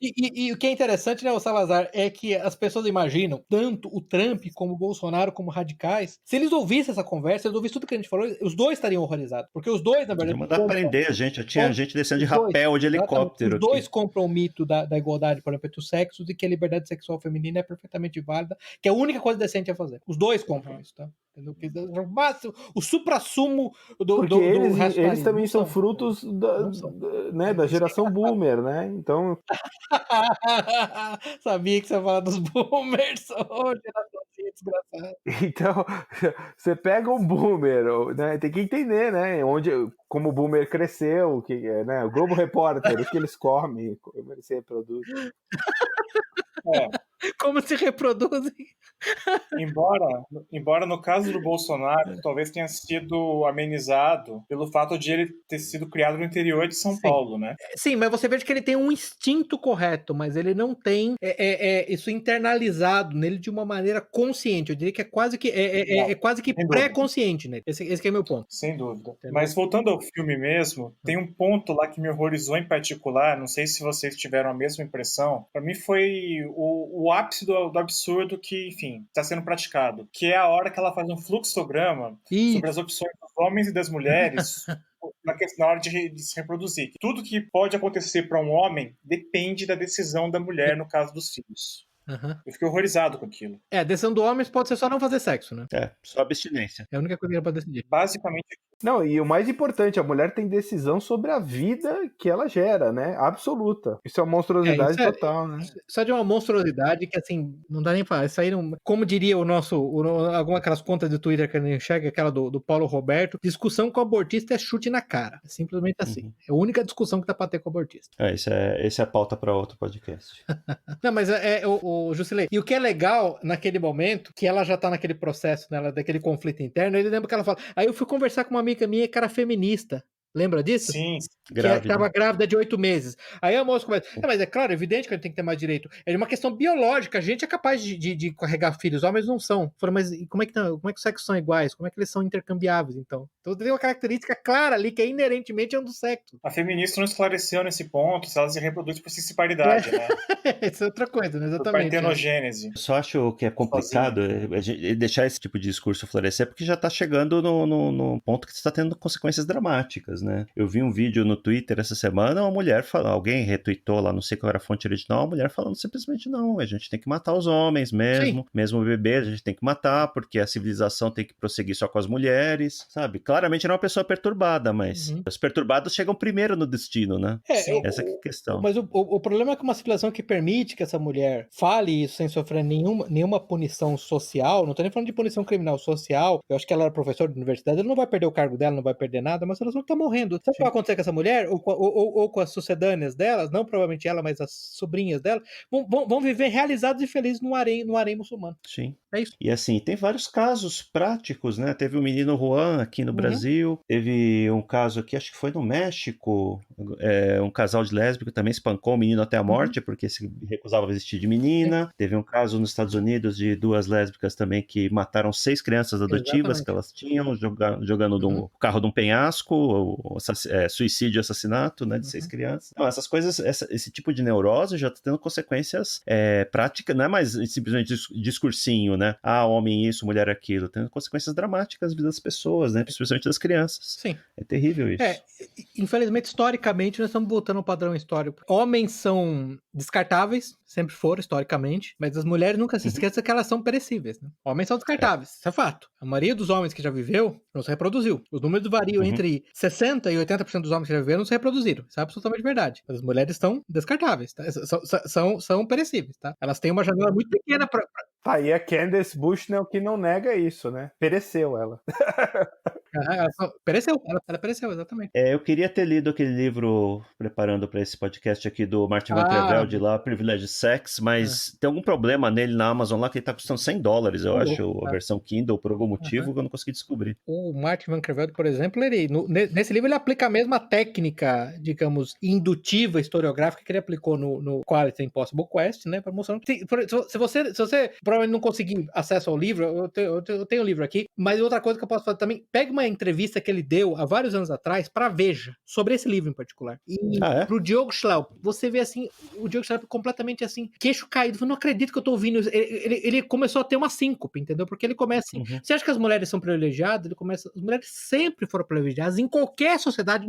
E o que é interessante, né, o Salazar, é que as pessoas imaginam, tanto o Trump como o Bolsonaro, como radicais, se eles ouvissem essa conversa, eles ouvissem tudo que a gente falou, os dois estariam horrorizados. Porque os dois, na verdade. Podia mandar prender a gente. Eu tinha gente descendo de rapel de helicóptero. Os dois compram o mito da igualdade, por exemplo, entre os sexos e que a liberdade sexual feminina é perfeitamente válida, que é a única coisa decente a fazer. Os dois compram isso, tá? O supra-sumo do Porque eles também são frutos da geração boomer, né? Então. Sabia que você ia falar dos boomers. Geraçãozinha desgraçada. Então, você pega um boomer, né? Tem que entender, né? Como o boomer cresceu, né? O Globo Repórter, o que eles comem, como eles se reproduzem. Como se reproduzem. Embora no caso do Bolsonaro talvez tenha sido amenizado pelo fato de ele ter sido criado no interior de São Paulo, né? Sim, mas você vê que ele tem um instinto correto, mas ele não tem isso internalizado nele de uma maneira consciente. Eu diria que é quase que pré-consciente, né? Esse que é meu ponto. Sem dúvida. Entendeu? Mas voltando ao filme mesmo, tem um ponto lá que me horrorizou em particular, não sei se vocês tiveram a mesma impressão, para mim foi o ápice do absurdo que, enfim, está sendo praticado, que é a hora que ela faz um fluxograma sobre as opções dos homens e das mulheres na hora de se reproduzir. Tudo que pode acontecer para um homem depende da decisão da mulher no caso dos filhos. Eu fiquei horrorizado com aquilo. A decisão do homem pode ser só não fazer sexo, né? Só abstinência. É a única coisa que ele pode decidir. Basicamente. Não, e o mais importante, a mulher tem decisão sobre a vida que ela gera, né? Absoluta. Isso é uma monstruosidade total, né? Só de uma monstruosidade que, assim, não dá nem pra sair. Como diria alguma aquelas contas de Twitter que a gente enxerga, aquela do Paulo Roberto, discussão com o abortista é chute na cara. É simplesmente assim. É a única discussão que dá pra ter com o abortista. Esse é a pauta para outro podcast. Não, mas o Jusilei. E o que é legal naquele momento, que ela já tá naquele processo, né, daquele conflito interno, ele lembra que ela fala. Aí eu fui conversar com uma amiga minha que era feminista. Lembra disso? Sim. Que estava grávida de 8 meses. Aí a moça começa. Mas é claro, evidente que a gente tem que ter mais direito. É uma questão biológica. A gente é capaz de carregar filhos. Homens não são. Falo, mas como é que os sexos são iguais? Como é que eles são intercambiáveis, então? Então tem uma característica clara ali que é inerentemente um do sexo. A feminista não esclareceu nesse ponto se ela se reproduz por cisparidade, né? Isso é outra coisa, né? Exatamente. Por partenogênese. Eu só acho que é complicado deixar esse tipo de discurso florescer, porque já está chegando no ponto que está tendo consequências dramáticas, né? Eu vi um vídeo no Twitter essa semana, uma mulher falando, alguém retweetou lá, não sei qual era a fonte original, uma mulher falando simplesmente não, a gente tem que matar os homens mesmo bebê, a gente tem que matar, porque a civilização tem que prosseguir só com as mulheres, sabe? Claramente não é uma pessoa perturbada, mas os perturbados chegam primeiro no destino, né? Essa é a questão. Mas o problema é que uma civilização que permite que essa mulher fale isso sem sofrer nenhuma punição social, não tô nem falando de punição criminal, social, eu acho que ela era professora de universidade, ela não vai perder o cargo dela, não vai perder nada, mas ela só tá morrendo. Sabe o que vai acontecer com essa mulher? Ou com as sucedâneas delas, não provavelmente ela, mas as sobrinhas dela, vão viver realizados e felizes no harém muçulmano. Sim. É isso. E assim, tem vários casos práticos, né? Teve o menino Juan aqui no Brasil, teve um caso aqui, acho que foi no México, um casal de lésbico também espancou o menino até a morte, porque se recusava a vestir de menina. Teve um caso nos Estados Unidos de 2 lésbicas também que mataram 6 crianças adotivas que elas tinham, jogando do carro de um penhasco, suicídio e assassinato, né, de 6 crianças. Então, essas coisas, esse tipo de neurose já está tendo consequências práticas, não é mais simplesmente discursinho, né? Homem isso, mulher aquilo, tendo consequências dramáticas na vida das pessoas, né? Especialmente das crianças. Sim. É terrível isso. Infelizmente, historicamente, nós estamos voltando ao padrão histórico. Homens são descartáveis, sempre foram, historicamente, mas as mulheres nunca se esqueçam que elas são perecíveis, né? Homens são descartáveis, isso é fato. A maioria dos homens que já viveu não se reproduziu. Os números variam entre 60% e 80% dos homens que já viveram não se reproduziram. Isso é absolutamente verdade. Mas as mulheres estão descartáveis, tá? São perecíveis, tá? Elas têm uma janela muito pequena para... Tá, e a Candace Bushnell que não nega isso, né? Pereceu ela. Ela pereceu, exatamente. Eu queria ter lido aquele livro, preparando para esse podcast aqui, do Martin Van Creveld, lá, Privilege Sex, mas tem algum problema nele na Amazon lá, que ele tá custando $100, eu acho, a versão Kindle, por algum motivo que eu não consegui descobrir. O Martin Van Creveld, por exemplo, nesse livro ele aplica a mesma técnica, digamos, indutiva, historiográfica que ele aplicou no Quality Impossible Quest, né, para mostrar que se você provavelmente não conseguir acesso ao livro, eu tenho o livro aqui, mas outra coisa que eu posso fazer também, pega uma entrevista que ele deu há vários anos atrás para Veja, sobre esse livro em particular. E pro Diogo Schlaup, você vê assim, o Diogo Schlaup completamente assim, queixo caído, eu não acredito que eu tô ouvindo isso. Ele começou a ter uma síncope, entendeu? Porque ele começa assim, você acha que as mulheres são privilegiadas? Ele começa, as mulheres sempre foram privilegiadas em qualquer sociedade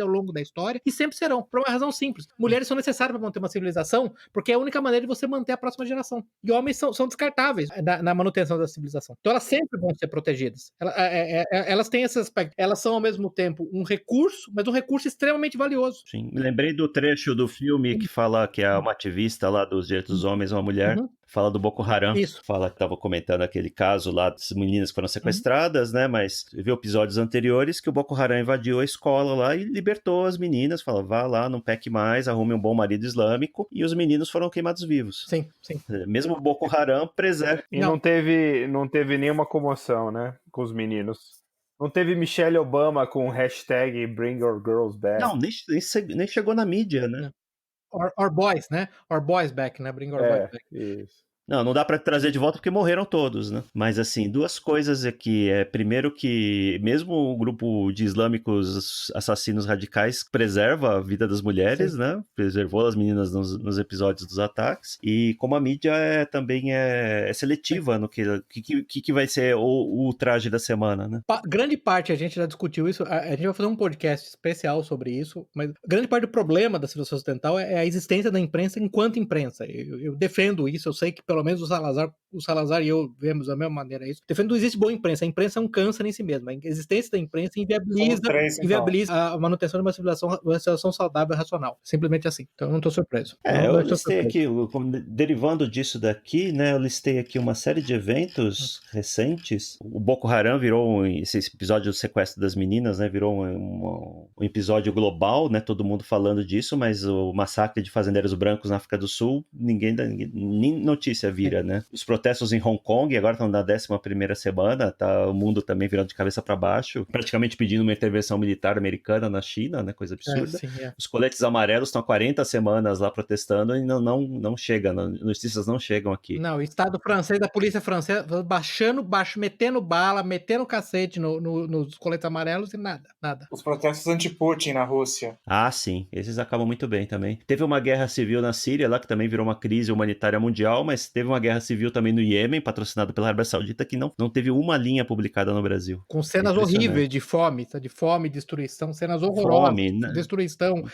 ao longo da história, e sempre serão, por uma razão simples. Mulheres são necessárias para manter uma civilização, porque é a única maneira de você manter a próxima geração. E homens são descartáveis na manutenção da civilização. Então elas sempre vão ser protegidas. Elas têm esse aspecto. Elas são, ao mesmo tempo, um recurso, mas um recurso extremamente valioso. Sim, me lembrei do trecho do filme que fala que é uma ativista lá dos direitos dos homens, uma mulher, fala do Boko Haram. Isso. Fala que estava comentando aquele caso lá das meninas que foram sequestradas, né? Mas viu episódios anteriores que o Boko Haram invadiu a escola lá e libertou as meninas. Fala, vá lá, não peque mais, arrume um bom marido islâmico. E os meninos foram queimados vivos. Sim. Mesmo o Boko Haram preserva. E não teve nenhuma comoção, né? Com os meninos. Não teve Michelle Obama com hashtag Bring Your Girls Back. Não, nem chegou na mídia, né? Or boys, né? Or boys back, né? Bring our boys back. Isso. Não dá pra trazer de volta porque morreram todos, né? Mas assim, duas coisas aqui. Primeiro que mesmo o grupo de islâmicos assassinos radicais preserva a vida das mulheres, né? Preservou as meninas nos episódios dos ataques. E como a mídia também é seletiva no que vai ser o traje da semana, né? Grande parte, a gente já discutiu isso, a gente vai fazer um podcast especial sobre isso, mas grande parte do problema da civilização ocidental é a existência da imprensa enquanto imprensa. Eu defendo isso, eu sei que pelo menos o Salazar e eu vemos da mesma maneira isso. Defendo que não existe boa imprensa. A imprensa é um câncer em si mesma. A existência da imprensa inviabiliza a manutenção de uma civilização saudável e racional. Simplesmente assim. Então eu não estou surpreso. Eu listei aqui, derivando disso daqui, né? Eu listei aqui uma série de eventos recentes. O Boko Haram virou, esse episódio do sequestro das meninas, né? Virou um episódio global, né? Todo mundo falando disso, mas o massacre de fazendeiros brancos na África do Sul, nem notícia vira, né? Os protestos em Hong Kong agora estão na 11ª semana, tá o mundo também virando de cabeça para baixo, praticamente pedindo uma intervenção militar americana na China, né? Coisa absurda. Os coletes amarelos estão há 40 semanas lá protestando e não chega, notícias não chegam aqui. Não, o Estado francês, da polícia francesa, metendo bala, metendo cacete nos coletes amarelos e nada. Os protestos anti-Putin na Rússia. Ah, sim, esses acabam muito bem também. Teve uma guerra civil na Síria lá, que também virou uma crise humanitária mundial, mas teve uma guerra civil também no Iêmen, patrocinada pela Arábia Saudita, que não teve uma linha publicada no Brasil. Com cenas horríveis de fome, destruição, cenas horrorosas, destruição,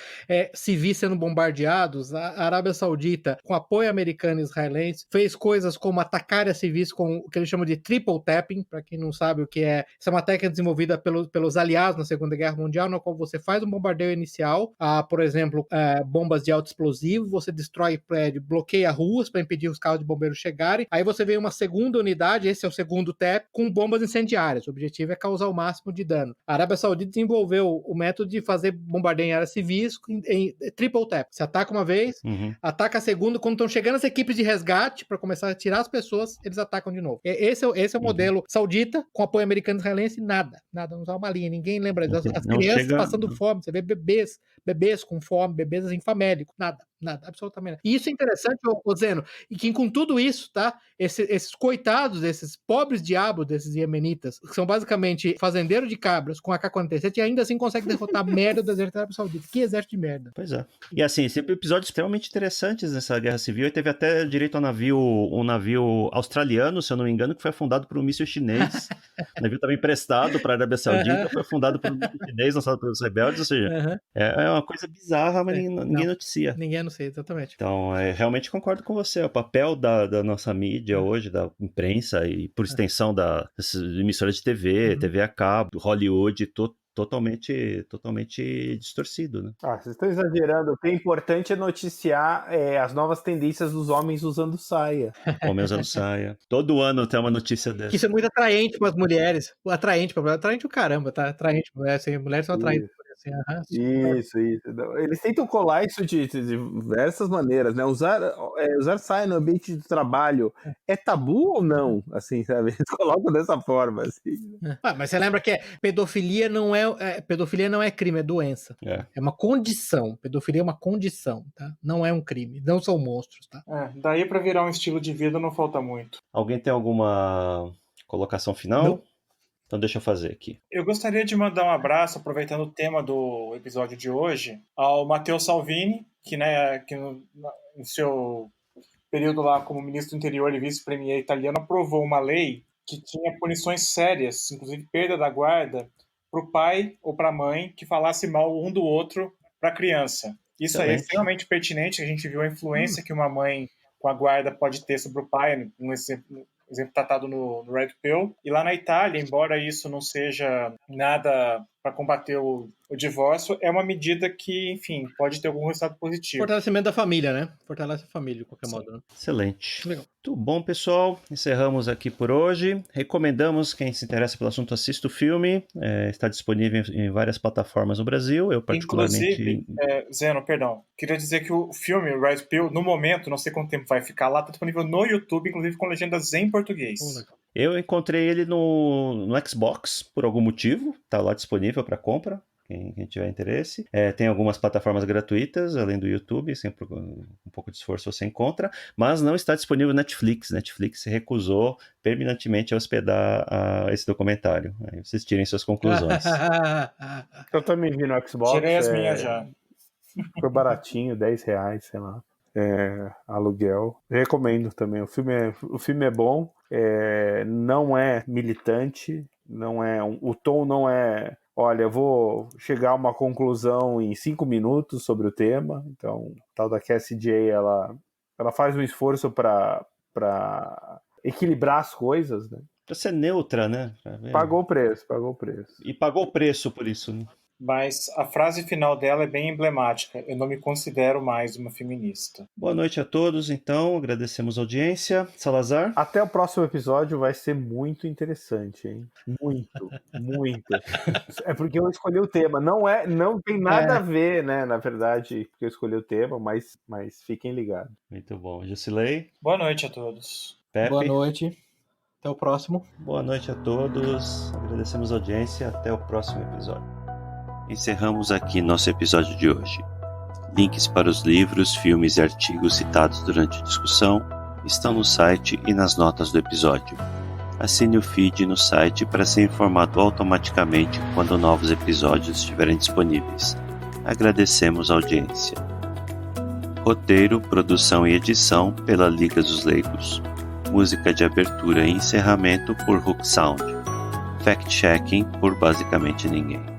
civis sendo bombardeados. A Arábia Saudita, com apoio americano e israelense, fez coisas como atacar as civis com o que eles chamam de triple tapping, para quem não sabe o que é. Essa é uma técnica desenvolvida pelos aliados na Segunda Guerra Mundial, na qual você faz um bombardeio inicial, por exemplo, bombas de alto explosivo, você destrói prédio, bloqueia ruas para impedir os carros de bombeiros chegarem, aí você vem uma segunda unidade, esse é o segundo tap, com bombas incendiárias. O objetivo é causar o máximo de dano. A Arábia Saudita desenvolveu o método de fazer bombardeio em áreas civis em triple tap. Você ataca uma vez, ataca a segunda, quando estão chegando as equipes de resgate para começar a tirar as pessoas, eles atacam de novo. Esse é o modelo saudita, com apoio americano e israelense, nada, não usar uma linha, ninguém lembra disso. As crianças passando fome, você vê bebês com fome, bebês assim, famélicos, nada, absolutamente nada. E isso é interessante, Zeno, e que com tudo isso, tá, esses coitados, esses pobres diabos desses iemenitas, que são basicamente fazendeiros de cabras com AK-47, e ainda assim conseguem derrotar a merda do exército da Arábia Saudita. Que exército de merda. Pois é. E assim, sempre episódios extremamente interessantes nessa guerra civil, e teve até direito a um navio australiano, se eu não me engano, que foi afundado por um míssil chinês. O navio estava emprestado para a Arábia Saudita, foi afundado por um míssil chinês, lançado pelos rebeldes, ou seja, é uma coisa bizarra, mas ninguém noticia. Ninguém anuncia, exatamente. Então, realmente concordo com você. O papel da nossa mídia hoje, da imprensa e, por extensão, das emissoras de TV, TV a cabo, Hollywood, totalmente distorcido, né? Vocês estão exagerando. O que é importante é noticiar as novas tendências dos homens usando saia. Homem usando saia. Todo ano tem uma notícia dessa. Que isso é muito atraente para as mulheres. Atraente o caramba, tá? Atraente. Mulheres são atraentes. Isso. Eles tentam colar isso de diversas maneiras, né? Usar saia no ambiente de trabalho é tabu ou não? Assim, sabe? Eles colocam dessa forma, assim. Mas você lembra que pedofilia não é crime, é doença. É uma condição. Pedofilia é uma condição, tá? Não é um crime. Não são monstros, tá? Daí pra virar um estilo de vida não falta muito. Alguém tem alguma colocação final? Não. Então deixa eu fazer aqui. Eu gostaria de mandar um abraço, aproveitando o tema do episódio de hoje, ao Matteo Salvini, que no seu período lá como ministro do interior e vice-premier italiano, aprovou uma lei que tinha punições sérias, inclusive perda da guarda, para o pai ou para a mãe que falasse mal um do outro para a criança. Isso aí é extremamente pertinente, a gente viu a influência que uma mãe com a guarda pode ter sobre o pai, um exemplo tratado no Red Pill. E lá na Itália, embora isso não seja nada para combater o divórcio, é uma medida que, enfim, pode ter algum resultado positivo. Fortalecimento da família, né? Fortalece a família, de qualquer modo. Né? Excelente. Legal. Muito bom, pessoal. Encerramos aqui por hoje. Recomendamos, quem se interessa pelo assunto, assista o filme. Está disponível em várias plataformas no Brasil. Eu, particularmente... Inclusive, Zeno, perdão. Queria dizer que o filme, Red Pill, no momento, não sei quanto tempo vai ficar lá, está disponível no YouTube, inclusive com legendas em português. Eu encontrei ele no Xbox, por algum motivo. Está lá disponível para compra. Quem tiver interesse. Tem algumas plataformas gratuitas, além do YouTube, sempre com um pouco de esforço você encontra, mas não está disponível no Netflix. Netflix se recusou permanentemente a hospedar esse documentário. Aí vocês tirem suas conclusões. Eu também vi no Xbox. Tirei as minhas já. Foi baratinho, R$10, sei lá. Aluguel. Recomendo também. O filme é bom, não é militante, o tom não é... Olha, eu vou chegar a uma conclusão em 5 minutos sobre o tema. Então, a tal da Cassie J, ela faz um esforço para equilibrar as coisas, né? Pra ser neutra, né? Pagou o preço. E pagou o preço por isso, né? Mas a frase final dela é bem emblemática. Eu não me considero mais uma feminista. Boa noite a todos, então. Agradecemos a audiência. Salazar? Até o próximo episódio vai ser muito interessante, hein? Muito. É porque eu escolhi o tema. Não tem nada a ver, né? Na verdade, porque eu escolhi o tema, mas fiquem ligados. Muito bom. Jusilei? Boa noite a todos. Pepe? Boa noite. Até o próximo. Boa noite a todos. Agradecemos a audiência. Até o próximo episódio. Encerramos aqui nosso episódio de hoje. Links para os livros, filmes e artigos citados durante a discussão estão no site e nas notas do episódio. Assine o feed no site para ser informado automaticamente quando novos episódios estiverem disponíveis. Agradecemos a audiência. Roteiro, produção e edição pela Liga dos Leigos. Música de abertura e encerramento por Hook Sound. Fact-checking por basicamente ninguém.